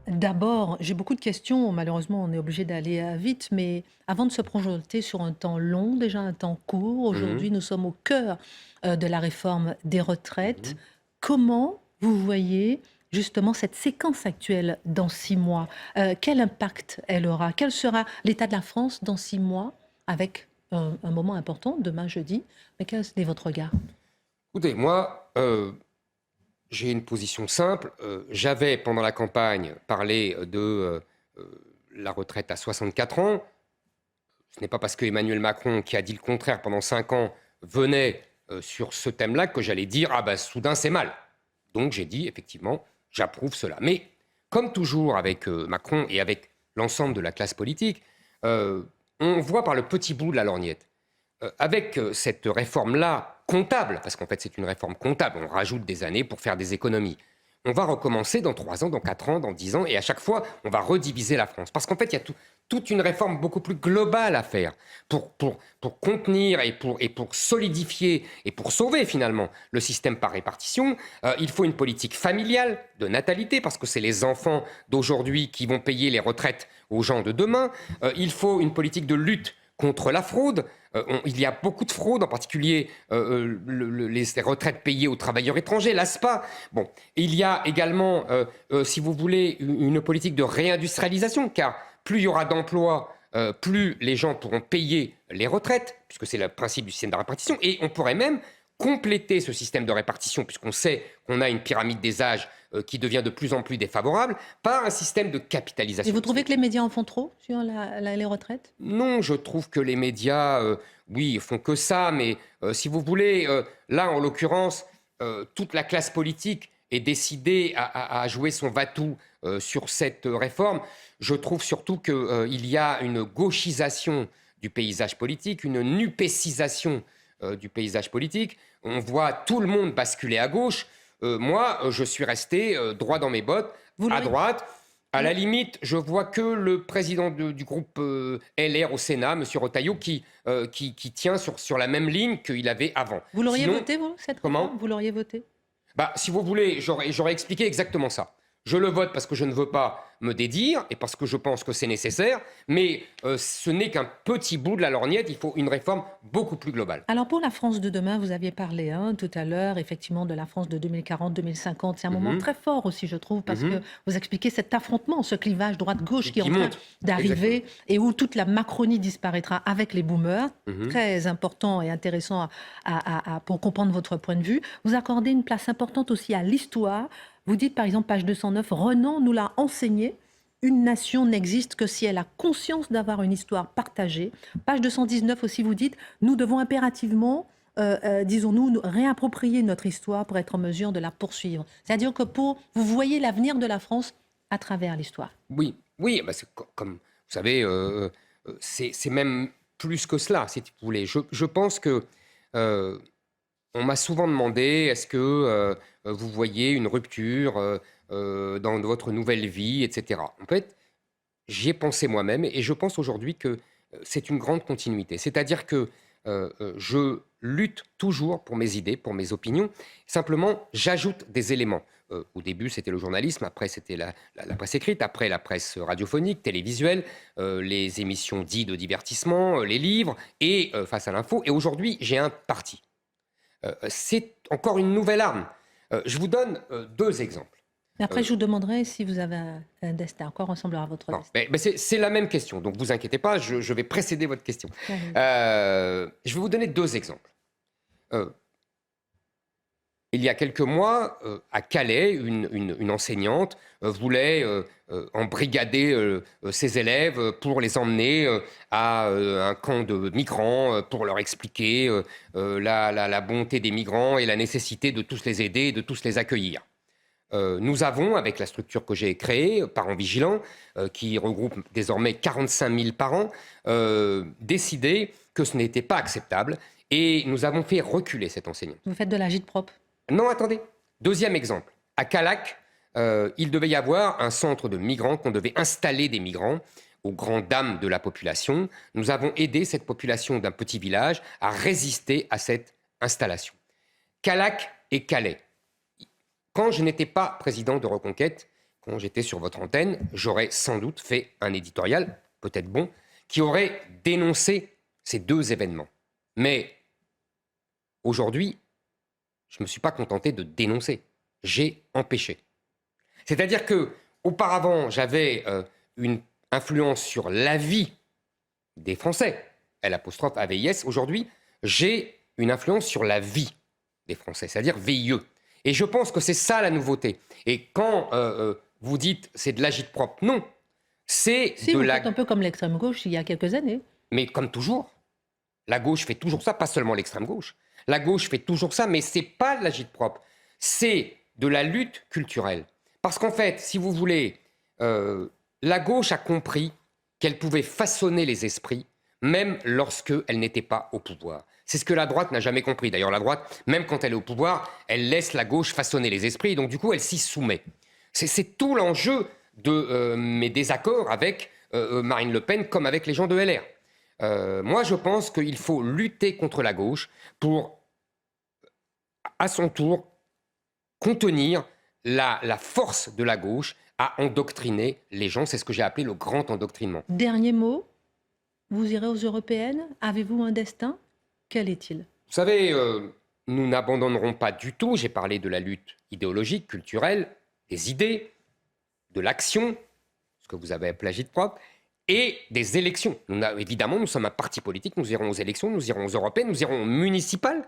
D'abord, j'ai beaucoup de questions. Malheureusement, on est obligé d'aller vite. Mais avant de se projeter sur un temps long, déjà un temps court, aujourd'hui, nous sommes au cœur de la réforme des retraites. Comment vous voyez justement cette séquence actuelle dans 6 mois? Quel impact elle aura? Quel sera l'état de la France dans 6 mois avec un moment important, demain jeudi? Mais quel est votre regard? Écoutez, moi, j'ai une position simple. J'avais, pendant la campagne, parlé de la retraite à 64 ans. Ce n'est pas parce que Emmanuel Macron, qui a dit le contraire pendant 5 ans, venait sur ce thème-là que j'allais dire « Ah ben, soudain, c'est mal ». Donc j'ai dit, effectivement, j'approuve cela. Mais, comme toujours avec Macron et avec l'ensemble de la classe politique, on voit par le petit bout de la lorgnette. Avec cette réforme-là, comptable, parce qu'en fait c'est une réforme comptable, on rajoute des années pour faire des économies. On va recommencer dans 3 ans, dans 4 ans, dans 10 ans, et à chaque fois, on va rediviser la France. Parce qu'en fait, il y a toute une réforme beaucoup plus globale à faire pour contenir et pour solidifier et pour sauver finalement le système par répartition. Il faut une politique familiale de natalité, parce que c'est les enfants d'aujourd'hui qui vont payer les retraites aux gens de demain. Il faut une politique de lutte contre la fraude. Il y a beaucoup de fraude, en particulier les retraites payées aux travailleurs étrangers, l'ASPA. Bon, il y a également, si vous voulez, une politique de réindustrialisation, car plus il y aura d'emplois, plus les gens pourront payer les retraites, puisque c'est le principe du système de répartition, et on pourrait même compléter ce système de répartition, puisqu'on sait qu'on a une pyramide des âges qui devient de plus en plus défavorable, par un système de capitalisation. Et vous trouvez que les médias en font trop sur les retraites? Non, je trouve que les médias, oui, font que ça, mais si vous voulez, là, en l'occurrence, toute la classe politique est décidée à jouer son va-tout sur cette réforme. Je trouve surtout qu'il y a une gauchisation du paysage politique, une nupécisation du paysage politique. On voit tout le monde basculer à gauche. Moi, je suis resté droit dans mes bottes, à droite. À la limite, je vois que le président du groupe LR au Sénat, M. Retailleau, qui tient sur la même ligne qu'il avait avant. Vous l'auriez voté, vous, cette réforme? Vous l'auriez voté? Si vous voulez, j'aurais expliqué exactement ça. Je le vote parce que je ne veux pas me dédire et parce que je pense que c'est nécessaire, mais ce n'est qu'un petit bout de la lorgnette, il faut une réforme beaucoup plus globale. Alors pour la France de demain, vous aviez parlé tout à l'heure effectivement de la France de 2040-2050. C'est un moment très fort aussi, je trouve, parce que vous expliquez cet affrontement, ce clivage droite-gauche qui est en train d'arriver et où toute la Macronie disparaîtra avec les boomers. Très important et intéressant pour comprendre votre point de vue. Vous accordez une place importante aussi à l'histoire. Vous dites par exemple, page 209, Renan nous l'a enseigné, une nation n'existe que si elle a conscience d'avoir une histoire partagée. Page 219 aussi, vous dites, nous devons impérativement, disons-nous, réapproprier notre histoire pour être en mesure de la poursuivre. C'est-à-dire que vous voyez l'avenir de la France à travers l'histoire. Oui, c'est comme vous savez, c'est même plus que cela, si vous voulez. Je pense que on m'a souvent demandé, est-ce que vous voyez une rupture dans votre nouvelle vie, etc. En fait, j'y ai pensé moi-même et je pense aujourd'hui que c'est une grande continuité. C'est-à-dire que je lutte toujours pour mes idées, pour mes opinions. Simplement, j'ajoute des éléments. Au début, c'était le journalisme, après, c'était la presse écrite, après la presse radiophonique, télévisuelle, les émissions dites de divertissement, les livres et Face à l'info. Et aujourd'hui, j'ai un parti. C'est encore une nouvelle arme. Je vous donne 2 exemples. Après, je vous demanderai si vous avez un destin encore ressemblera à votre destin. Mais c'est la même question, donc vous inquiétez pas, je vais précéder votre question. Je vais vous donner 2 exemples. Il y a quelques mois, à Calais, une enseignante voulait embrigader ses élèves pour les emmener à un camp de migrants, pour leur expliquer la bonté des migrants et la nécessité de tous les aider et de tous les accueillir. Nous avons, avec la structure que j'ai créée, Parents Vigilants, qui regroupe désormais 45 000 parents, décidé que ce n'était pas acceptable et nous avons fait reculer cette enseignante. Vous faites de l'agit-prop? Non, attendez. Deuxième exemple, à Calac, il devait y avoir un centre de migrants, qu'on devait installer des migrants aux grandes dames de la population. Nous avons aidé cette population d'un petit village à résister à cette installation. Calac et Calais. Quand je n'étais pas président de Reconquête, quand j'étais sur votre antenne, j'aurais sans doute fait un éditorial, peut-être bon, qui aurait dénoncé ces deux événements. Mais aujourd'hui, je ne me suis pas contenté de dénoncer. J'ai empêché. C'est-à-dire que auparavant, j'avais une influence sur la vie des Français, L'apostrophe AVIS. Aujourd'hui, j'ai une influence sur la vie des Français, c'est-à-dire VIE. Et je pense que c'est ça la nouveauté. Et quand vous dites c'est de l'agit-prop, non. C'est Si, de vous la... faites un peu comme l'extrême gauche il y a quelques années. Mais comme toujours, la gauche fait toujours ça, pas seulement l'extrême gauche. La gauche fait toujours ça, mais c'est pas de l'agit-prop. C'est de la lutte culturelle. Parce qu'en fait, si vous voulez, la gauche a compris qu'elle pouvait façonner les esprits, même lorsqu'elle n'était pas au pouvoir. C'est ce que la droite n'a jamais compris. D'ailleurs, la droite, même quand elle est au pouvoir, elle laisse la gauche façonner les esprits, et donc du coup, elle s'y soumet. C'est tout l'enjeu de mes désaccords avec Marine Le Pen, comme avec les gens de LR. Moi, je pense qu'il faut lutter contre la gauche pour, à son tour, contenir la force de la gauche à endoctriner les gens. C'est ce que j'ai appelé le grand endoctrinement. Dernier mot, vous irez aux européennes. Avez-vous un destin? Quel est-il? Vous savez, nous n'abandonnerons pas du tout, j'ai parlé de la lutte idéologique, culturelle, des idées, de l'action, ce que vous avez appelé agit-prop, et des élections. Évidemment, nous sommes un parti politique, nous irons aux élections, nous irons aux européennes, nous irons aux municipales,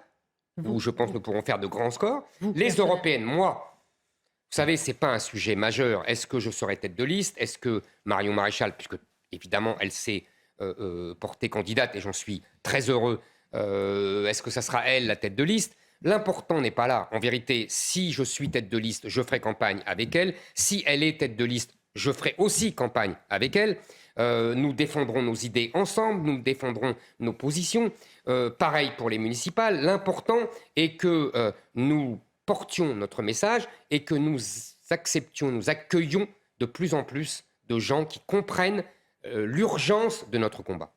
où je pense que nous pourrons faire de grands scores. Les européennes, moi, vous savez, ce n'est pas un sujet majeur. Est-ce que je serai tête de liste? Est-ce que Marion Maréchal, puisque évidemment elle s'est portée candidate, et j'en suis très heureux, est-ce que ça sera elle la tête de liste? L'important n'est pas là. En vérité, si je suis tête de liste, je ferai campagne avec elle. Si elle est tête de liste, je ferai aussi campagne avec elle. Nous défendrons nos idées ensemble, nous défendrons nos positions. Pareil pour les municipales. L'important est que nous portions notre message et que nous acceptions, nous accueillions de plus en plus de gens qui comprennent l'urgence de notre combat.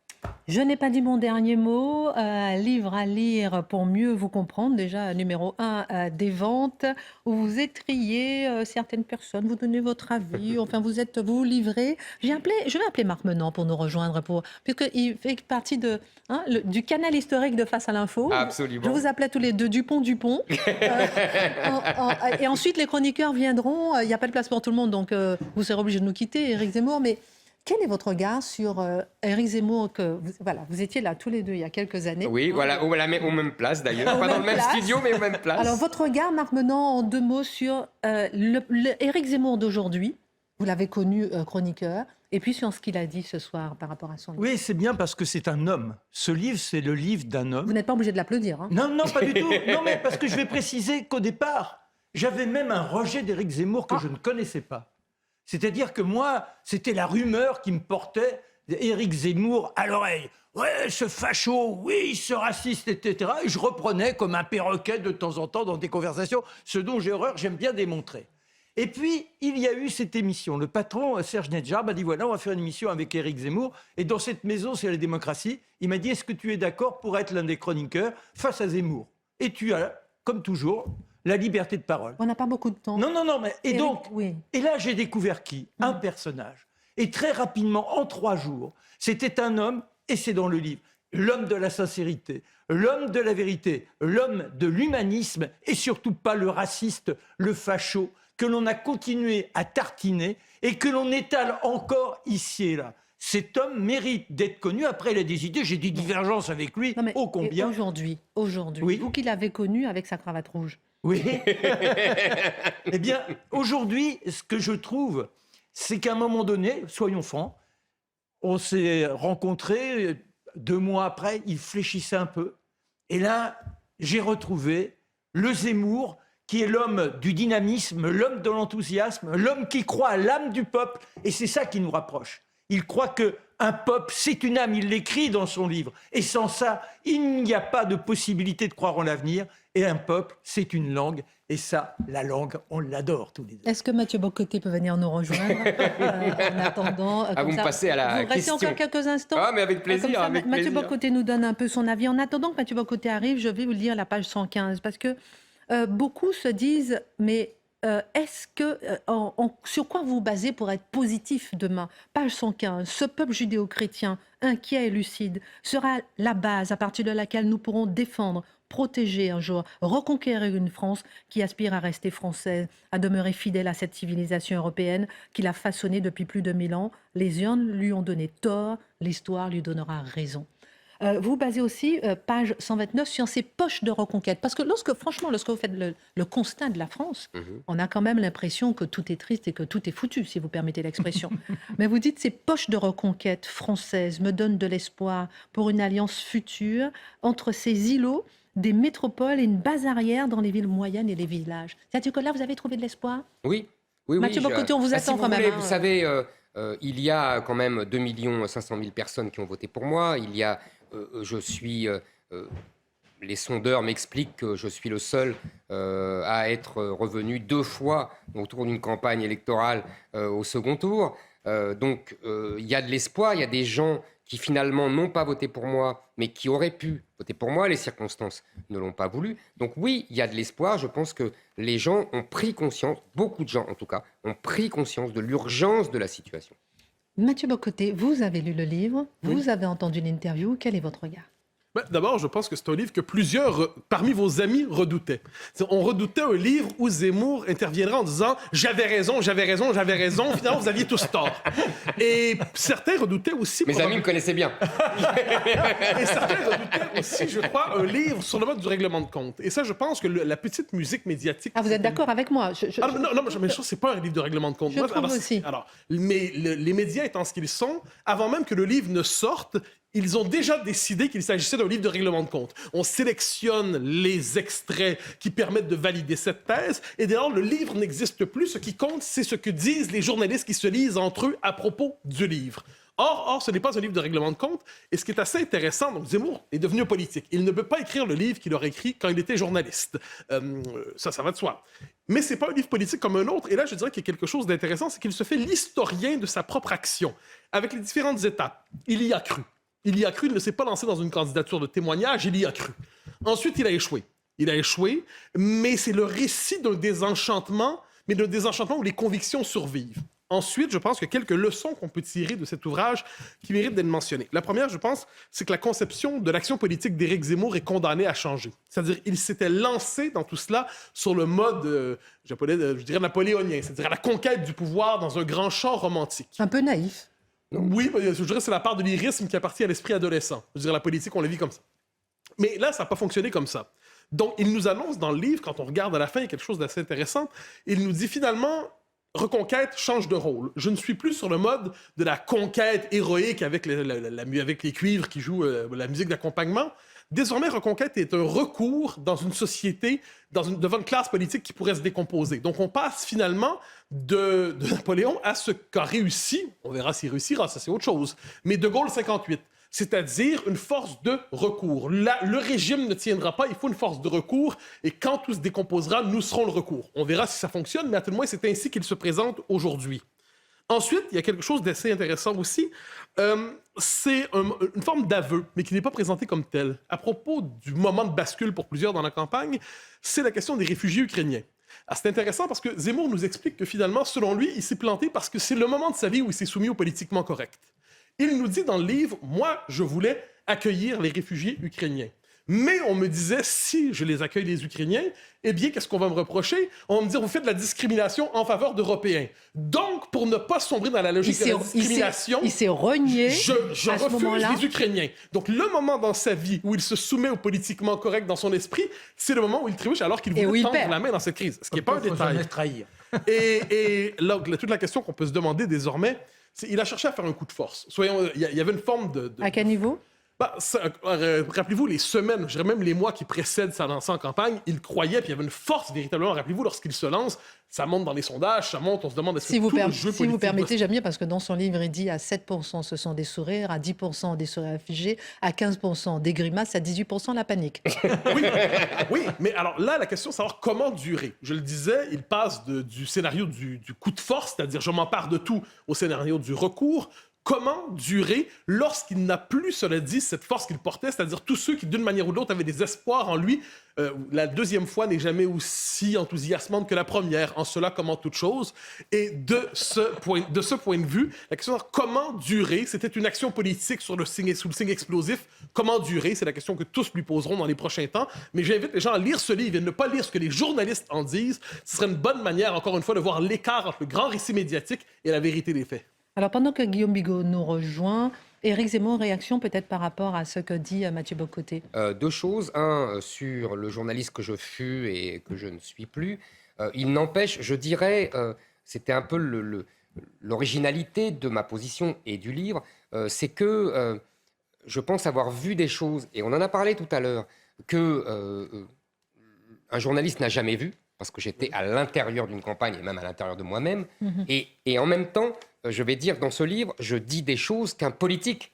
Je n'ai pas dit mon dernier mot. Livre à lire pour mieux vous comprendre. Déjà, numéro 1 des ventes, où vous étriez certaines personnes, vous donnez votre avis, enfin vous livrez. Je vais appeler Marc Menant pour nous rejoindre, puisqu'il fait partie du canal historique de Face à l'info. Absolument. Je vous appelais tous les deux Dupont. Et ensuite, les chroniqueurs viendront. Il n'y a pas de place pour tout le monde, donc vous serez obligé de nous quitter, Éric Zemmour. Mais quel est votre regard sur Éric Zemmour, vous étiez là tous les deux il y a quelques années. Oui, voilà, aux mêmes places d'ailleurs, pas dans le même studio, mais aux mêmes places. Alors, votre regard, Marc Menant, en 2 mots sur Éric Zemmour d'aujourd'hui, vous l'avez connu chroniqueur, et puis sur ce qu'il a dit ce soir par rapport à son livre. Oui, c'est bien parce que c'est un homme. Ce livre, c'est le livre d'un homme. Vous n'êtes pas obligé de l'applaudir. Hein. Non, pas du tout. Non, mais parce que je vais préciser qu'au départ, j'avais même un rejet d'Éric Zemmour que je ne connaissais pas. C'est-à-dire que moi, c'était la rumeur qui me portait Éric Zemmour à l'oreille. Ouais, ce facho, oui, ce raciste, etc. Et je reprenais comme un perroquet de temps en temps dans des conversations, ce dont j'ai horreur, j'aime bien démontrer. Et puis, il y a eu cette émission. Le patron, Serge Nedjar, m'a dit, voilà, on va faire une émission avec Éric Zemmour. Et dans cette maison, c'est la démocratie. Il m'a dit, est-ce que tu es d'accord pour être l'un des chroniqueurs face à Zemmour? Et tu as, comme toujours, la liberté de parole. On n'a pas beaucoup de temps. Non, mais et Éric, donc, oui. Et là, j'ai découvert qui? Un personnage. Et très rapidement, en 3 jours, c'était un homme, et c'est dans le livre, l'homme de la sincérité, l'homme de la vérité, l'homme de l'humanisme, et surtout pas le raciste, le facho, que l'on a continué à tartiner et que l'on étale encore ici et là. Cet homme mérite d'être connu. Après, il a des idées, j'ai des divergences avec lui, ô combien. Aujourd'hui, oui. Vous qui l'avez connu avec sa cravate rouge. Oui. Eh bien, aujourd'hui, ce que je trouve, c'est qu'à un moment donné, soyons francs, on s'est rencontrés, 2 mois après, il fléchissait un peu. Et là, j'ai retrouvé le Zemmour, qui est l'homme du dynamisme, l'homme de l'enthousiasme, l'homme qui croit à l'âme du peuple. Et c'est ça qui nous rapproche. Il croit que Un peuple, c'est une âme, il l'écrit dans son livre. Et sans ça, il n'y a pas de possibilité de croire en l'avenir. Et un peuple, c'est une langue. Et ça, la langue, on l'adore tous les deux. Est-ce que Mathieu Bocoté peut venir nous rejoindre en attendant vous me passez à la vous restez question. encore quelques instants. Ah, mais avec plaisir. Comme ça, avec Mathieu plaisir. Bocoté nous donne un peu son avis. En attendant que Mathieu Bocoté arrive, je vais vous lire la page 115 parce que beaucoup se disent, mais est-ce que sur quoi vous vous basez pour être positif demain? Page 115. Ce peuple judéo-chrétien inquiet et lucide sera la base à partir de laquelle nous pourrons défendre, protéger un jour, reconquérir une France qui aspire à rester française, à demeurer fidèle à cette civilisation européenne qu'il a façonnée depuis plus de 1000 ans. Les urnes lui ont donné tort, l'histoire lui donnera raison. Vous basez aussi, page 129, sur ces poches de reconquête. Parce que lorsque vous faites le constat de la France, on a quand même l'impression que tout est triste et que tout est foutu, si vous permettez l'expression. Mais vous dites, ces poches de reconquête françaises me donnent de l'espoir pour une alliance future entre ces îlots, des métropoles et une base arrière dans les villes moyennes et les villages. C'est-à-dire que là, vous avez trouvé de l'espoir? Oui. Mathieu Bocoté, on vous attend si quand même. Vous savez, il y a quand même 2 500 000 personnes qui ont voté pour moi. Il y a, les sondeurs m'expliquent que je suis le seul à être revenu 2 fois autour d'une campagne électorale au second tour. Donc, il y a de l'espoir. Il y a des gens qui finalement n'ont pas voté pour moi, mais qui auraient pu voter pour moi. Les circonstances ne l'ont pas voulu. Donc oui, il y a de l'espoir. Je pense que les gens ont pris conscience, beaucoup de gens en tout cas, ont pris conscience de l'urgence de la situation. Mathieu Bocoté, vous avez lu le livre, vous avez entendu l'interview. Quel est votre regard? D'abord, je pense que c'est un livre que plusieurs, parmi vos amis, redoutaient. On redoutait un livre où Zemmour interviendra en disant « J'avais raison, j'avais raison, j'avais raison. » Finalement, vous aviez tous tort. Et certains redoutaient aussi... Mes amis me connaissaient bien. Et certains redoutaient aussi, je crois, un livre sur le mode du règlement de compte. Et ça, je pense que la petite musique médiatique... Ah, vous êtes d'accord avec moi? Non, mais je pense que c'est pas un livre de règlement de compte. Je trouve aussi. Mais les médias étant ce qu'ils sont, avant même que le livre ne sorte, ils ont déjà décidé qu'il s'agissait d'un livre de règlement de compte. On sélectionne les extraits qui permettent de valider cette thèse, et dès lors, le livre n'existe plus. Ce qui compte, c'est ce que disent les journalistes qui se lisent entre eux à propos du livre. Or, ce n'est pas un livre de règlement de compte, et ce qui est assez intéressant, donc Zemmour est devenu politique. Il ne peut pas écrire le livre qu'il aurait écrit quand il était journaliste. Ça va de soi. Mais c'est pas un livre politique comme un autre, et là, je dirais qu'il y a quelque chose d'intéressant, c'est qu'il se fait l'historien de sa propre action, avec les différentes étapes. Il y a cru. Il y a cru, il ne s'est pas lancé dans une candidature de témoignage, il y a cru. Ensuite, il a échoué. Il a échoué, mais c'est le récit d'un désenchantement, mais d'un désenchantement où les convictions survivent. Ensuite, je pense qu'il y a quelques leçons qu'on peut tirer de cet ouvrage qui méritent d'être mentionnées. La première, je pense, c'est que la conception de l'action politique d'Éric Zemmour est condamnée à changer. C'est-à-dire qu'il s'était lancé dans tout cela sur le mode, je dirais, napoléonien, c'est-à-dire à la conquête du pouvoir dans un grand chant romantique. Un peu naïf. Oui, je dirais que c'est la part de lyrisme qui appartient à l'esprit adolescent. Je dirais la politique, on la vit comme ça. Mais là, ça n'a pas fonctionné comme ça. Donc, il nous annonce dans le livre, quand on regarde à la fin, il y a quelque chose d'assez intéressant. Il nous dit finalement, Reconquête change de rôle. Je ne suis plus sur le mode de la conquête héroïque avec les cuivres qui jouent la musique d'accompagnement. Désormais, Reconquête est un recours dans une société, devant une classe politique qui pourrait se décomposer. Donc, on passe finalement de Napoléon à ce qu'a réussi, on verra s'il réussira, ça c'est autre chose, mais de Gaulle 58, c'est-à-dire une force de recours. Le régime ne tiendra pas, il faut une force de recours, et quand tout se décomposera, nous serons le recours. On verra si ça fonctionne, mais à tout le moins, c'est ainsi qu'il se présente aujourd'hui. Ensuite, il y a quelque chose d'assez intéressant aussi, c'est une forme d'aveu, mais qui n'est pas présenté comme tel. À propos du moment de bascule pour plusieurs dans la campagne, c'est la question des réfugiés ukrainiens. Alors, c'est intéressant parce que Zemmour nous explique que finalement, selon lui, il s'est planté parce que c'est le moment de sa vie où il s'est soumis au politiquement correct. Il nous dit dans le livre, moi, je voulais accueillir les réfugiés ukrainiens. Mais on me disait, si je les accueille, les Ukrainiens, eh bien, qu'est-ce qu'on va me reprocher? On va me dire, vous faites de la discrimination en faveur d'Européens. Donc, pour ne pas sombrer dans la logique de la discrimination, il s'est renié je à ce refuse moment-là. les Ukrainiens. Donc, le moment dans sa vie où il se soumet au politiquement correct dans son esprit, c'est le moment où il trébuche alors qu'il voulait tendre la main dans cette crise. Ce qui n'est pas un détail. Et là, toute la question qu'on peut se demander désormais, c'est il a cherché à faire un coup de force. Il y avait une forme de... À quel niveau? Rappelez-vous, les semaines, je dirais même les mois qui précèdent sa lancée en campagne, il croyait, puis il y avait une force véritablement. Rappelez-vous, lorsqu'il se lance, ça monte dans les sondages, ça monte, on se demande est-ce que Si vous, tout le jeu si vous politique permettez, j'aime bien parce que dans son livre, il dit à 7% ce sont des sourires, à 10% des sourires affligés, à 15% des grimaces, à 18% la panique. oui, oui, mais alors là, la question, c'est savoir comment durer. Je le disais, il passe du scénario du coup de force, c'est-à-dire je m'empare de tout, au scénario du recours. Comment durer lorsqu'il n'a plus, cela dit, cette force qu'il portait, c'est-à-dire tous ceux qui, d'une manière ou de l'autre, avaient des espoirs en lui. La deuxième fois n'est jamais aussi enthousiasmante que la première. En cela, comment toute chose. Et de ce point de vue, la question de comment durer, c'était une action politique sous le signe explosif. Comment durer, c'est la question que tous lui poseront dans les prochains temps. Mais j'invite les gens à lire ce livre et ne pas lire ce que les journalistes en disent. Ce serait une bonne manière, encore une fois, de voir l'écart entre le grand récit médiatique et la vérité des faits. Alors, pendant que Guillaume Bigot nous rejoint, Éric Zemmour, réaction peut-être par rapport à ce que dit Mathieu Bock-Côté. Deux choses. Un, sur le journaliste que je fus et que je ne suis plus. Il n'empêche, je dirais, c'était un peu l'originalité de ma position et du livre, c'est que je pense avoir vu des choses, et on en a parlé tout à l'heure, que un journaliste n'a jamais vu, parce que j'étais à l'intérieur d'une campagne et même à l'intérieur de moi-même. Et en même temps, je vais dire dans ce livre, je dis des choses qu'un politique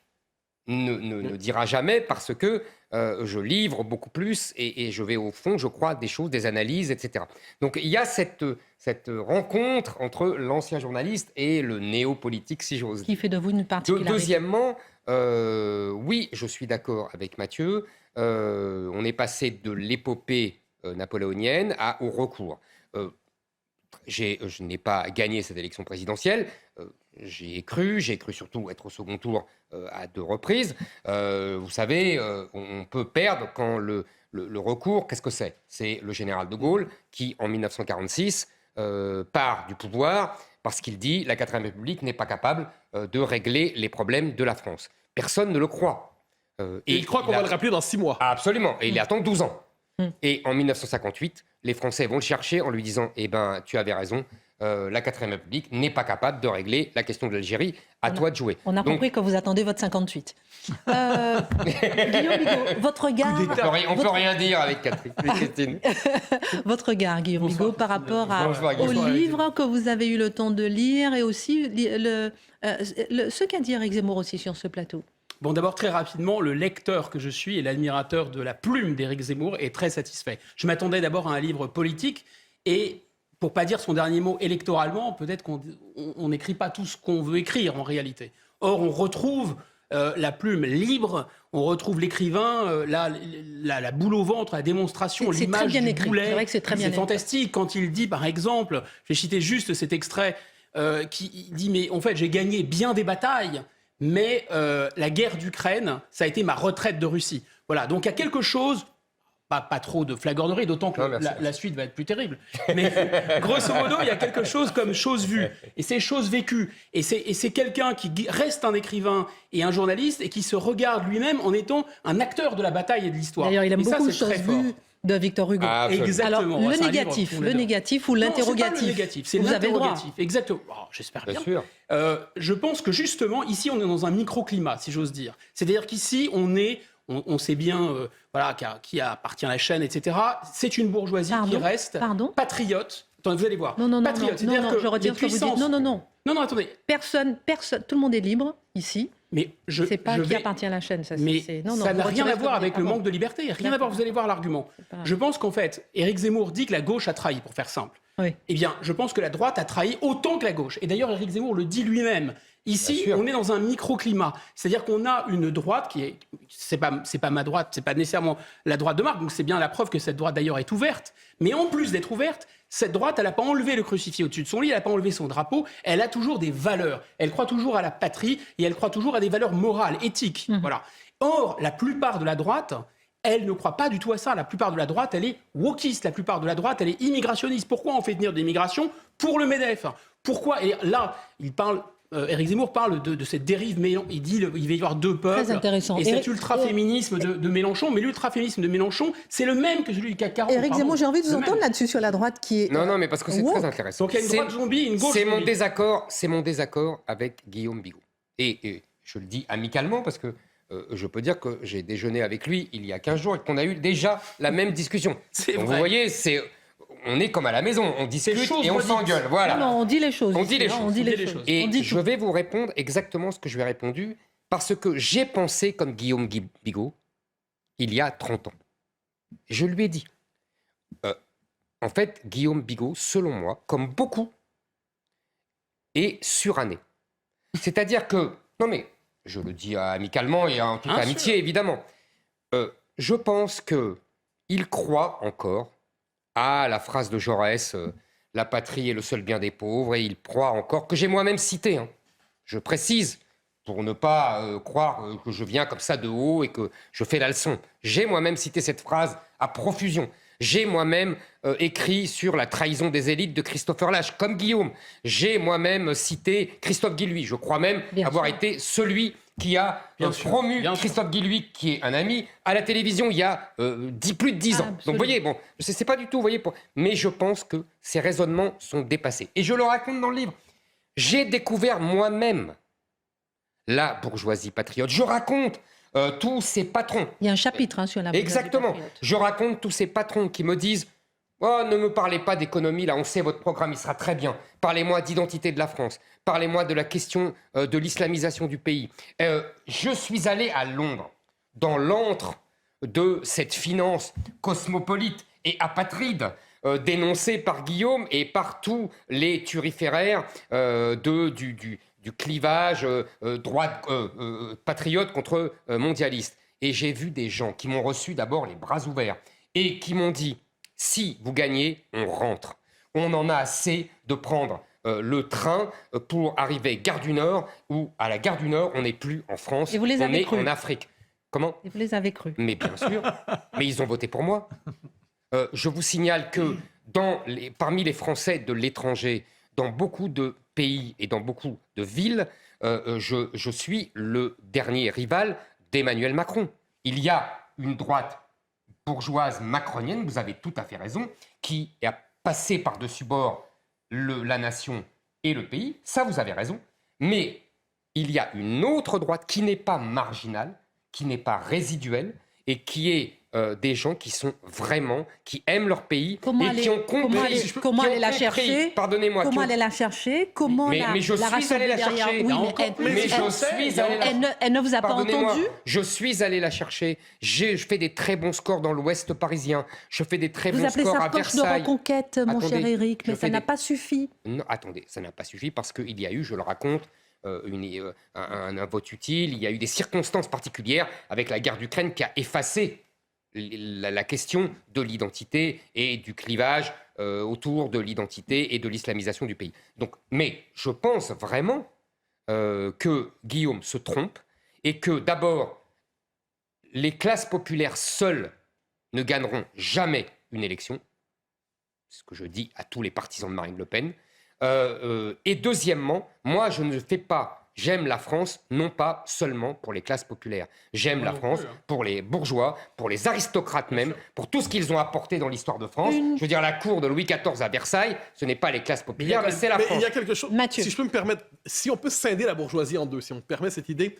ne dira jamais parce que je livre beaucoup plus et je vais au fond, je crois, des choses, des analyses, etc. Donc il y a cette rencontre entre l'ancien journaliste et le néo-politique, si j'ose dire. Qui fait de vous une particularité. Deuxièmement, oui, je suis d'accord avec Mathieu. On est passé de l'épopée napoléonienne au recours. Je n'ai pas gagné cette élection présidentielle. J'ai cru surtout être au second tour à 2 reprises. Vous savez, on peut perdre quand le recours, qu'est-ce que c'est ? C'est le général de Gaulle qui, en 1946, part du pouvoir parce qu'il dit la 4e République n'est pas capable de régler les problèmes de la France. Personne ne le croit. Et il croit qu'on va le rappeler dans 6 mois. Absolument. Et il attend 12 ans. Et en 1958, les Français vont le chercher en lui disant « Eh ben, tu avais raison, la 4e République n'est pas capable de régler la question de l'Algérie. À toi de jouer. » On a compris que vous attendez votre 58. Guillaume Bigot, votre regard... On peut rien dire avec Christine. Votre regard, Guillaume Bigot, par rapport au livre que vous avez eu le temps de lire et aussi ce qu'a dit Éric Zemmour aussi sur ce plateau. Bon, d'abord, très rapidement, le lecteur que je suis et l'admirateur de la plume d'Éric Zemmour est très satisfait. Je m'attendais d'abord à un livre politique et, pour pas dire son dernier mot électoralement, peut-être qu'on n'écrit pas tout ce qu'on veut écrire en réalité. Or, on retrouve la plume libre, on retrouve l'écrivain, la boule au ventre, la démonstration, l'image du boulet. C'est vrai que c'est très bien écrit. C'est fantastique quand il dit, par exemple, je vais citer juste cet extrait, qui dit « Mais en fait, j'ai gagné bien des batailles ». Mais la guerre d'Ukraine, ça a été ma retraite de Russie. Voilà, donc il y a quelque chose, pas trop de flagornerie, d'autant que la suite va être plus terrible. Mais grosso modo, il y a quelque chose comme chose vue, et c'est chose vécue. Et c'est quelqu'un qui reste un écrivain et un journaliste, et qui se regarde lui-même en étant un acteur de la bataille et de l'histoire. D'ailleurs, il aime beaucoup chose vue de Victor Hugo. Exactement. Alors, le négatif ou l'interrogatif. C'est pas le négatif, c'est l'interrogatif. Exactement. Oh, j'espère bien. Sûr. Je pense que justement, ici, on est dans un microclimat, si j'ose dire. C'est-à-dire qu'ici, on sait bien qui appartient à la chaîne, etc. C'est une bourgeoisie qui reste patriote. Attendez, vous allez voir. Non, patriote. Je retire ce que vous dites. Non, attendez. Personne, tout le monde est libre ici. Mais c'est pas qui appartient à la chaîne. Ça, mais ça n'a rien à voir avec le manque de liberté. Rien à voir, vous allez voir l'argument. Je pense qu'en fait, Éric Zemmour dit que la gauche a trahi, pour faire simple. Oui. Eh bien, je pense que la droite a trahi autant que la gauche. Et d'ailleurs, Éric Zemmour le dit lui-même. Ici, on est dans un microclimat. C'est-à-dire qu'on a une droite qui est... C'est pas ma droite, c'est pas nécessairement la droite de Marc, donc c'est bien la preuve que cette droite, d'ailleurs, est ouverte. Mais en plus d'être ouverte, cette droite, elle n'a pas enlevé le crucifix au-dessus de son lit, elle n'a pas enlevé son drapeau, elle a toujours des valeurs. Elle croit toujours à la patrie et elle croit toujours à des valeurs morales, éthiques. Voilà. Or, la plupart de la droite... Elle ne croit pas du tout à ça. La plupart de la droite, elle est wokiste. La plupart de la droite, elle est immigrationniste. Pourquoi on fait venir de l'immigration pour le MEDEF ? Pourquoi ? Et là, Éric Zemmour parle de cette dérive. Il dit qu'il va y avoir 2 peuples. Très intéressant. Et cet ultra-féminisme de Mélenchon. Mais l'ultra-féminisme de Mélenchon, c'est le même que celui du CAC 40. Éric Zemmour, j'ai envie de vous entendre là-dessus sur la droite qui est... Non, mais parce que c'est très intéressant. Donc il y a une droite zombie et une gauche C'est mon désaccord avec Guillaume Bigot. Et je le dis amicalement parce que je peux dire que j'ai déjeuné avec lui il y a 15 jours et qu'on a eu déjà la même discussion. C'est Donc, vrai. vous voyez, on est comme à la maison, on discute et on s'engueule. Voilà. Non, on dit les choses. On ici, dit les hein, choses. on dit les choses. Et On dit je tout. vais vous répondre exactement ce que je lui ai répondu, parce que j'ai pensé comme Guillaume Bigot il y a 30 ans. Je lui ai dit, en fait, Guillaume Bigot, selon moi, comme beaucoup, est suranné. C'est-à-dire que, non mais, je le dis amicalement et en toute Bien amitié, évidemment, je pense qu'il croit encore à la phrase de Jaurès, la patrie est le seul bien des pauvres, et il croit encore, que j'ai moi-même cité, hein, je précise, pour ne pas croire que je viens comme ça de haut et que je fais la leçon. J'ai moi-même cité cette phrase à profusion. J'ai moi-même écrit sur la trahison des élites de Christopher Lasch, comme Guillaume. J'ai moi-même cité Christophe Guilluy. Je crois même avoir été celui qui a promu Christophe Guilluy, qui est un ami, à la télévision il y a plus de 10 ans. Absolument. Donc vous voyez, bon, c'est pas du tout, vous voyez, mais je pense que ces raisonnements sont dépassés. Et je le raconte dans le livre. J'ai découvert moi-même la bourgeoisie patriote. Je raconte tous ces patrons. Il y a un chapitre sur la bourgeoisie Exactement. patriote. Je raconte tous ces patrons qui me disent « Oh, ne me parlez pas d'économie, là, on sait, votre programme, il sera très bien. Parlez-moi d'identité de la France. Parlez-moi de la question de l'islamisation du pays. » Je suis allé à Londres, dans l'antre de cette finance cosmopolite et apatride dénoncée par Guillaume et par tous les turiféraires du clivage droite patriote contre mondialiste. Et j'ai vu des gens qui m'ont reçu d'abord les bras ouverts et qui m'ont dit « Si vous gagnez, on rentre. On en a assez de prendre le train pour arriver Gare du Nord, où à la Gare du Nord, on n'est plus en France, Et vous les on avez est cru. en Afrique. » Comment ? Et vous les avez crus. Mais bien sûr, mais ils ont voté pour moi. Je vous signale que parmi les Français de l'étranger, dans beaucoup de pays et dans beaucoup de villes, je suis le dernier rival d'Emmanuel Macron. Il y a une droite bourgeoise macronienne, vous avez tout à fait raison, qui a passé par-dessus bord la nation et le pays. Ça, vous avez raison. Mais il y a une autre droite qui n'est pas marginale, qui n'est pas résiduelle et qui est des gens qui sont vraiment, qui aiment leur pays et qui ont compris. Comment aller la chercher ? Pardonnez-moi. Comment aller la chercher ? Comment mais je la suis allé la rassembler derrière ? chercher. Oui, elle ne vous a pas Pardonnez-moi, entendu ? je suis allé la chercher. Je fais des très bons scores dans l'Ouest parisien. Je fais des très Vous bons appelez scores ça à poche de Versailles. reconquête, mon Attendez, cher Éric, mais je ça fais n'a des- pas suffi. Non, attendez, ça n'a pas suffi parce qu'il y a eu, je le raconte, un vote utile. Il y a eu des circonstances particulières avec la guerre d'Ukraine qui a effacé la question de l'identité et du clivage autour de l'identité et de l'islamisation du pays. Donc, mais je pense vraiment que Guillaume se trompe et que d'abord, les classes populaires seules ne gagneront jamais une élection. C'est ce que je dis à tous les partisans de Marine Le Pen. Et deuxièmement, moi, je ne fais pas... J'aime la France, non pas seulement pour les classes populaires. J'aime la France pour les bourgeois, pour les aristocrates même, pour tout ce qu'ils ont apporté dans l'histoire de France. Je veux dire, la cour de Louis XIV à Versailles, ce n'est pas les classes populaires, mais c'est la Mais France. il y a quelque chose, Mathieu. si je peux me permettre, si on peut scinder la bourgeoisie en deux, si on me permet cette idée,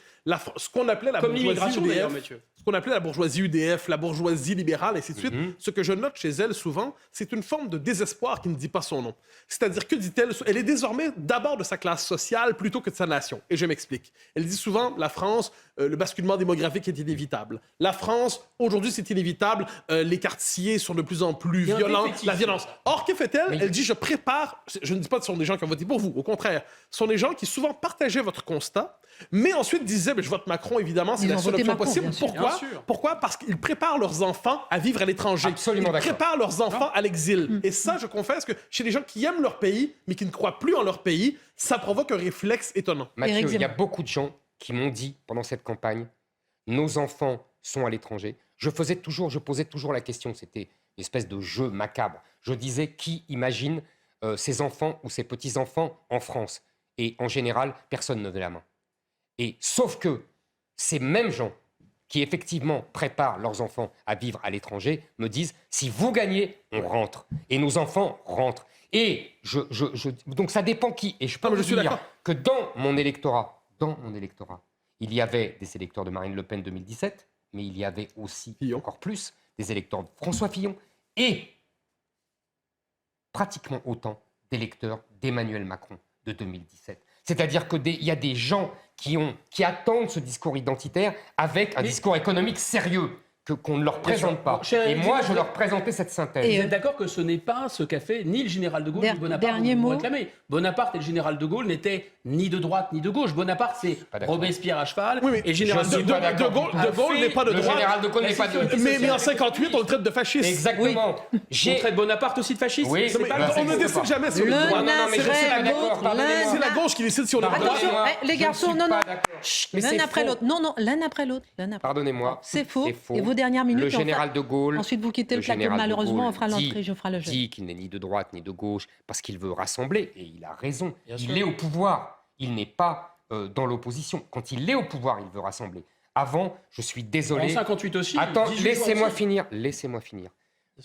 ce qu'on appelait la Comme bourgeoisie l'immigration, d'ailleurs, UDF, Mathieu. ce qu'on appelait la bourgeoisie UDF, la bourgeoisie libérale, et ainsi de suite, ce que je note chez elle souvent, c'est une forme de désespoir qui ne dit pas son nom. C'est-à-dire, que dit-elle? Elle est désormais d'abord de sa classe sociale plutôt que de sa nation. Et je m'explique. Elle dit souvent, la France, le basculement démographique est inévitable. La France, aujourd'hui, c'est inévitable. Les quartiers sont de plus en plus violents. La violence. Or, que fait-elle? Elle dit, je prépare... Je ne dis pas que ce sont des gens qui ont voté pour vous. Au contraire, ce sont des gens qui souvent partageaient votre constat, mais ensuite disaient, je vote Macron, évidemment, c'est Ils la ont seule voté option Macron, possible. bien sûr. Pourquoi? Bien sûr. Pourquoi? Parce qu'ils préparent leurs enfants à vivre à l'étranger. Absolument Ils d'accord. préparent leurs enfants à l'exil. Et ça, je confesse que chez les gens qui aiment leur pays, mais qui ne croient plus en leur pays, ça provoque un réflexe étonnant. Mathieu, Éric il y a Zemmour. beaucoup de gens qui m'ont dit pendant cette campagne, nos enfants sont à l'étranger. Je posais toujours la question, c'était une espèce de jeu macabre. Je disais, qui imagine ses enfants ou ses petits-enfants en France? Et en général, personne ne levait la main. Et sauf que ces mêmes gens qui effectivement préparent leurs enfants à vivre à l'étranger me disent, si vous gagnez, on rentre. Et nos enfants rentrent. Et donc ça dépend qui. Et je peux Non, mais vous je suis dire d'accord. que dans mon électorat, Il y avait des électeurs de Marine Le Pen 2017, mais il y avait aussi, Fillon. encore plus, des électeurs de François Fillon et pratiquement autant d'électeurs d'Emmanuel Macron de 2017. C'est-à-dire qu'il y a des gens qui attendent ce discours identitaire avec un discours économique sérieux qu'on ne leur présente pas. Et moi, je leur présentais cette synthèse. Vous êtes d'accord que ce n'est pas ce qu'a fait ni le général de Gaulle ni Bonaparte dernier vous mot. réclamez. Bonaparte et le général de Gaulle n'étaient ni de droite ni de gauche. Bonaparte, c'est Robespierre à cheval. Oui, mais et le général je suis pas d'accord. De Gaulle n'est pas de Le droite. général de Gaulle n'est pas de droite. Mais en 58, on le traite de fasciste. Exactement. On traite Bonaparte aussi de fasciste. Oui, C'est mais pas bah, le On ne décide jamais si on est de droite. non, mais je suis pas d'accord. Pardonnez-moi. C'est la gauche qui décide si on est de droite. Attention, les garçons, non, non. Mais L'un c'est après faux. l'autre. Non, l'un après l'autre. Pardonnez-moi. C'est faux. Et vos dernières minutes. Le et enfin, général de Gaulle. Ensuite, vous quittez le plateau. général de Malheureusement, Gaulle on fera l'entrée, je ferai le jeu. dit qu'il n'est ni de droite ni de gauche parce qu'il veut rassembler. Et il a raison. Bien Il sûr. est au pouvoir. Il n'est pas dans l'opposition. Quand il est au pouvoir, il veut rassembler. Avant, je suis En désolé. 58 aussi. Attends, 18 laissez-moi aussi. finir. Laissez-moi finir.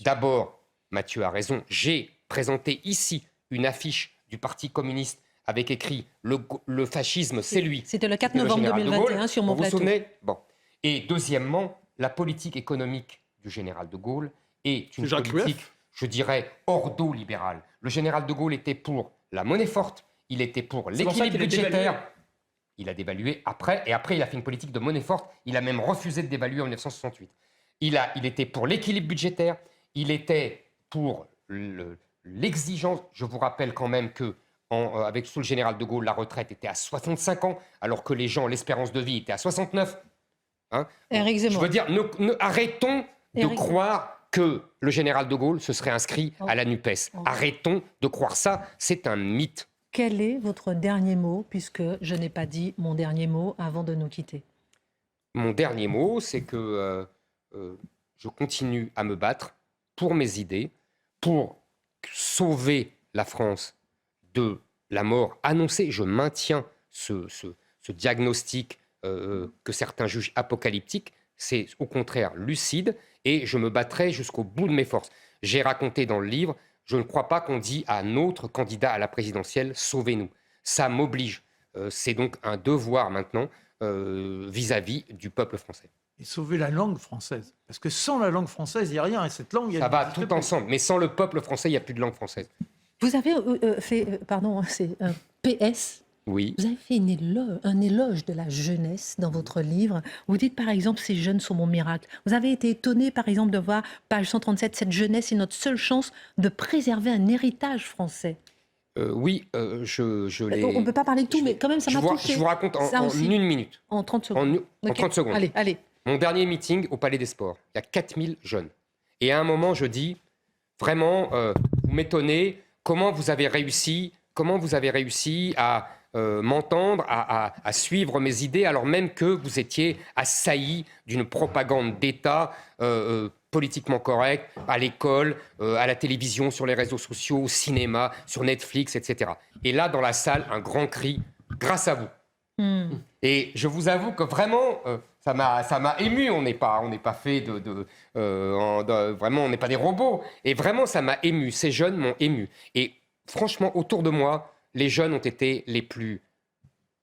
D'abord, Mathieu a raison. J'ai présenté ici une affiche du Parti communiste avec écrit le fascisme, c'est lui. C'était le 4 C'était le novembre général de 2021 Gaulle. sur mon Vous vous plateau. souvenez? Bon. Et deuxièmement, la politique économique du général de Gaulle est une Jacques politique, Rueff. je dirais, ordo-libérale. Le général de Gaulle était pour la monnaie forte, il était pour C'est pour ça l'équilibre qu'il a budgétaire. dévalué. Il a dévalué après, et après il a fait une politique de monnaie forte. Il a même refusé de dévaluer en 1968. Il était pour l'équilibre budgétaire, il était pour l'exigence. Je vous rappelle quand même que sous le général de Gaulle, la retraite était à 65 ans, alors que les gens, l'espérance de vie était à 69. Hein? Éric Je Zemmour. veux dire, arrêtons de Éric. croire que le général de Gaulle se serait inscrit à la NUPES. Oh. Arrêtons de croire ça, c'est un mythe. Quel est votre dernier mot, puisque je n'ai pas dit mon dernier mot avant de nous quitter? Mon dernier mot, c'est que je continue à me battre pour mes idées, pour sauver la France de la mort annoncée. Je maintiens ce diagnostic que certains jugent apocalyptique. C'est au contraire lucide et je me battrai jusqu'au bout de mes forces. J'ai raconté dans le livre, je ne crois pas qu'on dit à notre candidat à la présidentielle « sauvez-nous ». Ça m'oblige. C'est donc un devoir maintenant vis-à-vis du peuple français. Et sauver la langue française. Parce que sans la langue française, il n'y a rien. Et cette langue, Ça va tout ensemble. Mais sans le peuple français, il n'y a plus de langue française. Vous avez fait, pardon, c'est un PS. Oui. Vous avez fait un éloge de la jeunesse dans votre livre. Vous dites par exemple, ces jeunes sont mon miracle. Vous avez été étonné par exemple de voir, page 137, cette jeunesse est notre seule chance de préserver un héritage français. Oui, je l'ai... On ne peut pas parler de tout, mais quand même, ça m'a touché. Je vous raconte Ça en aussi. une minute. En 30 secondes. En Ok. 30 secondes. Allez. Mon dernier meeting au Palais des Sports, il y a 4000 jeunes. Et à un moment, je dis, vraiment, vous m'étonnez, comment vous avez réussi à m'entendre, à suivre mes idées, alors même que vous étiez assailli d'une propagande d'État politiquement correcte, à l'école, à la télévision, sur les réseaux sociaux, au cinéma, sur Netflix, etc. Et là, dans la salle, un grand cri, grâce à vous. Et je vous avoue que vraiment, ça m'a ému. On n'est pas fait vraiment, on n'est pas des robots. Et vraiment, ça m'a ému. Ces jeunes m'ont ému. Et franchement, autour de moi, les jeunes ont été les plus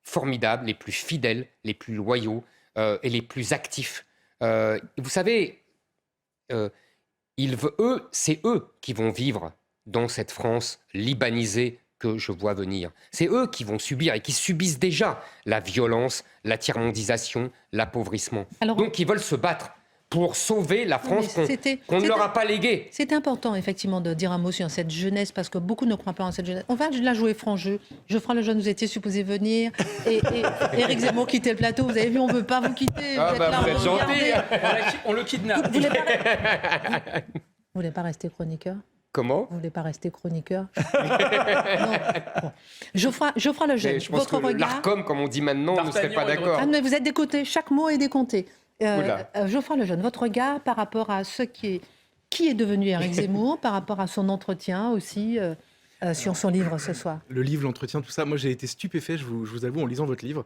formidables, les plus fidèles, les plus loyaux et les plus actifs. Vous savez, c'est eux qui vont vivre dans cette France libanisée que je vois venir. C'est eux qui vont subir et qui subissent déjà la violence, la tiers-mondisation, l'appauvrissement. Alors, donc, ils veulent se battre pour sauver la France qu'on ne leur a pas léguée. C'est important, effectivement, de dire un mot sur cette jeunesse, parce que beaucoup ne croient pas en cette jeunesse. On va la jouer franc jeu. Geoffroy Lejeune, vous étiez supposé venir, et Éric Zemmour quittait le plateau. Vous avez vu, on ne veut pas vous quitter. Ah, bah, vous êtes gentil. On le kidnappe. Vous voulez pas rester chroniqueur? Comment? Vous voulez pas rester chroniqueur? Non. Bon. Geoffroy Lejeune, Je pense votre que regard... l'ARCOM, comme on dit maintenant, ne serait pas d'accord. Ah, mais vous êtes décoté, chaque mot est décompté. Oula. Geoffroy Lejeune, votre regard par rapport à qui est devenu Éric Zemmour, par rapport à son entretien aussi sur son livre ce soir. Le livre, l'entretien, tout ça, moi j'ai été stupéfait, je vous avoue, en lisant votre livre,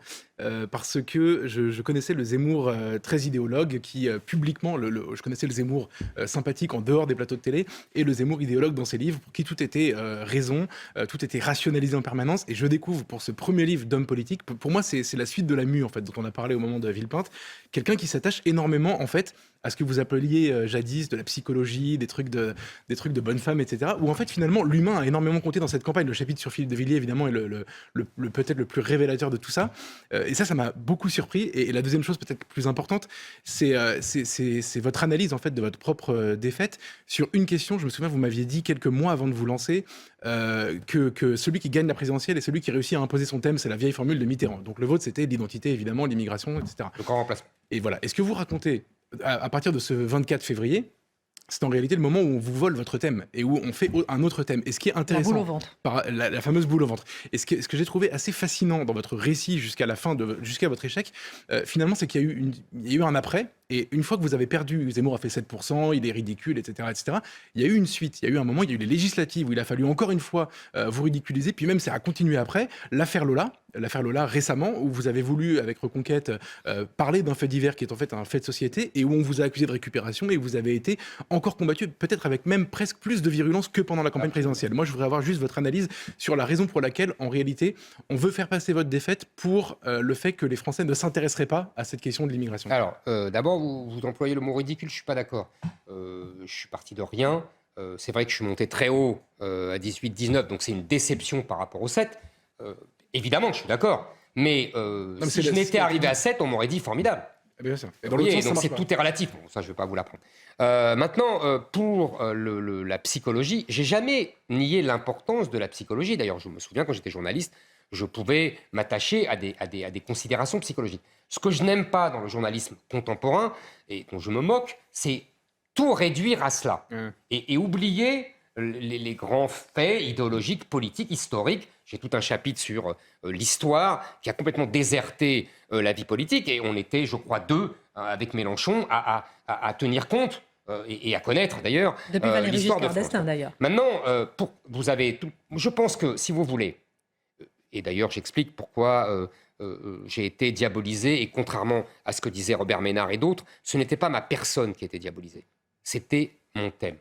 parce que je connaissais le Zemmour très idéologue, qui publiquement, je connaissais le Zemmour sympathique en dehors des plateaux de télé, et le Zemmour idéologue dans ses livres, pour qui tout était raison, tout était rationalisé en permanence, et je découvre pour ce premier livre d'homme politique, pour moi c'est la suite de la mue en fait, dont on a parlé au moment de Villepinte, quelqu'un qui s'attache énormément en fait à ce que vous appeliez jadis de la psychologie, des trucs de bonne femme, etc. Où en fait finalement l'humain a énormément compté dans cette campagne. Le chapitre sur Philippe de Villiers évidemment est peut-être le plus révélateur de tout ça. Et ça m'a beaucoup surpris. Et la deuxième chose peut-être plus importante, c'est votre analyse en fait de votre propre défaite sur une question. Je me souviens, vous m'aviez dit quelques mois avant de vous lancer que celui qui gagne la présidentielle est celui qui réussit à imposer son thème. C'est la vieille formule de Mitterrand. Donc le vôtre c'était l'identité évidemment, l'immigration, etc. Le grand remplacement. Et voilà. Est-ce que vous racontez à partir de ce 24 février, c'est en réalité le moment où on vous vole votre thème et où on fait un autre thème. Et ce qui est intéressant, la boule au ventre. La fameuse boule au ventre. Et ce que j'ai trouvé assez fascinant dans votre récit jusqu'à votre échec, finalement, c'est qu'il y a eu un après. Et une fois que vous avez perdu, Zemmour a fait 7%, il est ridicule, etc., etc., il y a eu une suite. Il y a eu un moment, il y a eu les législatives où il a fallu encore une fois vous ridiculiser. Puis même, ça a continué après. L'affaire Lola récemment, où vous avez voulu, avec Reconquête, parler d'un fait divers qui est en fait un fait de société et où on vous a accusé de récupération et vous avez été encore combattu, peut-être avec même presque plus de virulence que pendant la campagne présidentielle. Moi, je voudrais avoir juste votre analyse sur la raison pour laquelle, en réalité, on veut faire passer votre défaite pour le fait que les Français ne s'intéresseraient pas à cette question de l'immigration. Alors, d'abord, vous employez le mot ridicule, je ne suis pas d'accord. Je suis parti de rien. C'est vrai que je suis monté très haut à 18-19, donc c'est une déception par rapport au 7. Évidemment, je suis d'accord. Mais si je n'étais arrivé à 7, on m'aurait dit formidable. Bien sûr. Vous voyez, donc tout est relatif. Bon, ça, je ne vais pas vous l'apprendre. Maintenant, pour la psychologie, j'ai jamais nié l'importance de la psychologie. D'ailleurs, je me souviens, quand j'étais journaliste, je pouvais m'attacher à des considérations psychologiques. Ce que je n'aime pas dans le journalisme contemporain, et dont je me moque, c'est tout réduire à cela. Et oublier les grands faits idéologiques, politiques, historiques. J'ai tout un chapitre sur l'histoire qui a complètement déserté la vie politique. Et on était, je crois, deux, avec Mélenchon, à tenir compte et à connaître, d'ailleurs, depuis Valéry l'histoire de Giscard d'Estaing, d'ailleurs. Maintenant, vous avez tout, je pense que, si vous voulez, et d'ailleurs, j'explique pourquoi j'ai été diabolisé, et contrairement à ce que disaient Robert Ménard et d'autres, ce n'était pas ma personne qui était diabolisée, c'était mon thème.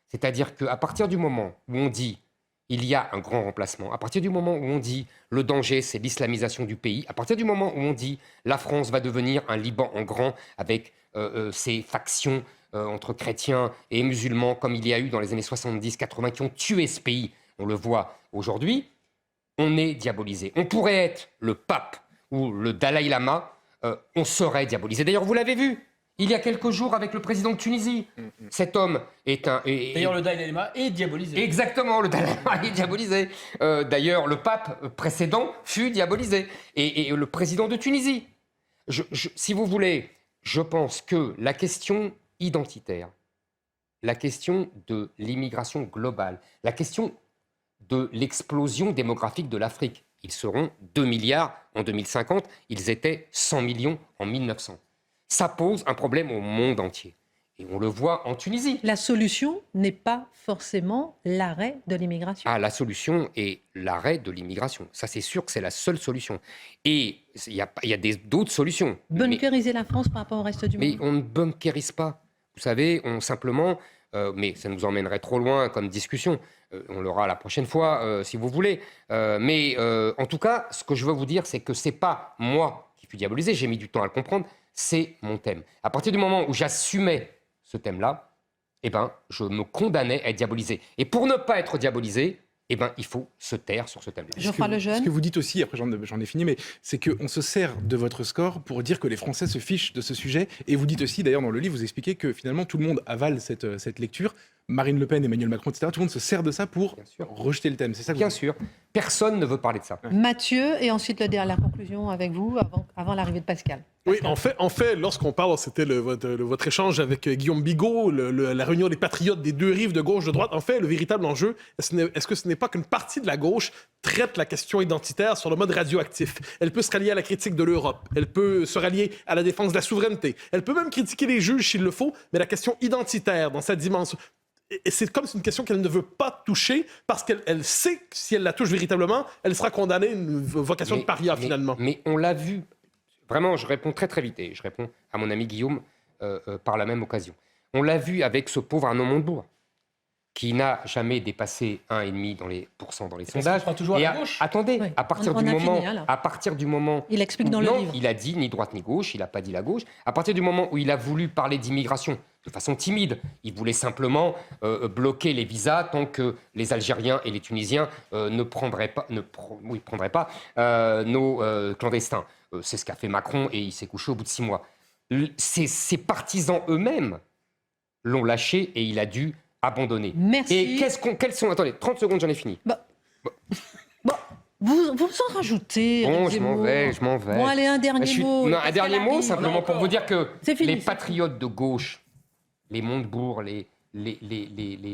C'est-à-dire qu'à partir du moment où on dit il y a un grand remplacement, à partir du moment où on dit le danger, c'est l'islamisation du pays, à partir du moment où on dit la France va devenir un Liban en grand avec ses factions entre chrétiens et musulmans, comme il y a eu dans les années 70-80, qui ont tué ce pays, on le voit aujourd'hui, on est diabolisé. On pourrait être le pape ou le Dalai Lama, on serait diabolisé. D'ailleurs, vous l'avez vu, il y a quelques jours avec le président de Tunisie. Cet homme est un... D'ailleurs, le Dalai Lama est diabolisé. Exactement, le Dalai Lama est diabolisé. D'ailleurs, le pape précédent fut diabolisé. Et le président de Tunisie. Si vous voulez, je pense que la question identitaire, la question de l'immigration globale, la question de l'explosion démographique de l'Afrique. Ils seront 2 milliards en 2050, ils étaient 100 millions en 1900. Ça pose un problème au monde entier. Et on le voit en Tunisie. La solution n'est pas forcément l'arrêt de l'immigration. Ah, la solution est l'arrêt de l'immigration. Ça, c'est sûr que c'est la seule solution. Et il y a d'autres solutions. Bunkeriser la France par rapport au reste du monde. Mais on ne bunkérise pas. Vous savez, on simplement... mais ça nous emmènerait trop loin comme discussion. On l'aura la prochaine fois, si vous voulez. Mais en tout cas, ce que je veux vous dire, c'est que ce n'est pas moi qui suis diabolisé. J'ai mis du temps à le comprendre. C'est mon thème. À partir du moment où j'assumais ce thème-là, eh ben, je me condamnais à être diabolisé. Et pour ne pas être diabolisé, eh ben, il faut se taire sur ce thème-là. Geoffroy Lejeune. Ce que vous dites aussi, après j'en ai fini, mais c'est qu'on se sert de votre score pour dire que les Français se fichent de ce sujet. Et vous dites aussi, d'ailleurs dans le livre, vous expliquez que finalement tout le monde avale cette lecture. Marine Le Pen, Emmanuel Macron, etc. Tout le monde se sert de ça pour rejeter le thème. C'est ça que Bien sûr. Personne ne veut parler de ça. Mathieu, et ensuite la conclusion avec vous, avant l'arrivée de Pascal. Oui, en fait, lorsqu'on parle, c'était votre échange avec Guillaume Bigot, la réunion des patriotes des deux rives de gauche, de droite. En fait, le véritable enjeu, est-ce que ce n'est pas qu'une partie de la gauche traite la question identitaire sur le mode radioactif? Elle peut se rallier à la critique de l'Europe, elle peut se rallier à la défense de la souveraineté, elle peut même critiquer les juges s'il le faut, mais la question identitaire dans sa dimension... Et c'est comme c'est une question qu'elle ne veut pas toucher parce qu'elle sait que si elle la touche véritablement, elle sera condamnée à une vocation de paria, finalement. Mais on l'a vu. Vraiment, je réponds très très vite et je réponds à mon ami Guillaume par la même occasion. On l'a vu avec ce pauvre Arnaud Montebourg, qui n'a jamais dépassé 1,5% dans les sondages. Il croit toujours à la gauche. Attendez, Oui. à partir du moment... Il explique dans le non, livre. il a dit ni droite ni gauche, il n'a pas dit la gauche. À partir du moment où il a voulu parler d'immigration de façon timide, il voulait simplement bloquer les visas tant que les Algériens et les Tunisiens ne prendraient pas nos clandestins. C'est ce qu'a fait Macron et il s'est couché au bout de 6 mois. Ses partisans eux-mêmes l'ont lâché et il a dû abandonner. Merci. Et quels sont... Attendez, 30 secondes, j'en ai fini. Bon, vous en rajoutez. Bon, Éric je m'en Zemmour. vais. Bon, allez, un dernier mot. Non, un Parce dernier qu'elle mot, arrive. simplement pour vous dire que C'est fini, les c'est patriotes de gauche, les Montebourg, les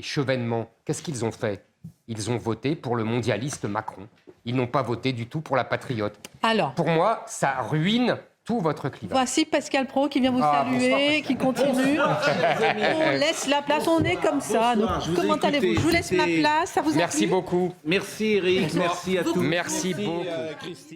Chevènement, qu'est-ce qu'ils ont fait? Ils ont voté pour le mondialiste Macron. Ils n'ont pas voté du tout pour la patriote. Alors, Pour moi, ça ruine tout votre clivage. voici Pascal Pro qui vient vous Ah, saluer, qui continue. On laisse la place, on est comme ça. Bonsoir, Donc, je vous ai comment allez-vous? écouté, Je vous laisse ma c'était- place. Ça vous a Merci plu beaucoup. Merci Eric, merci à tous. Merci beaucoup. Christine.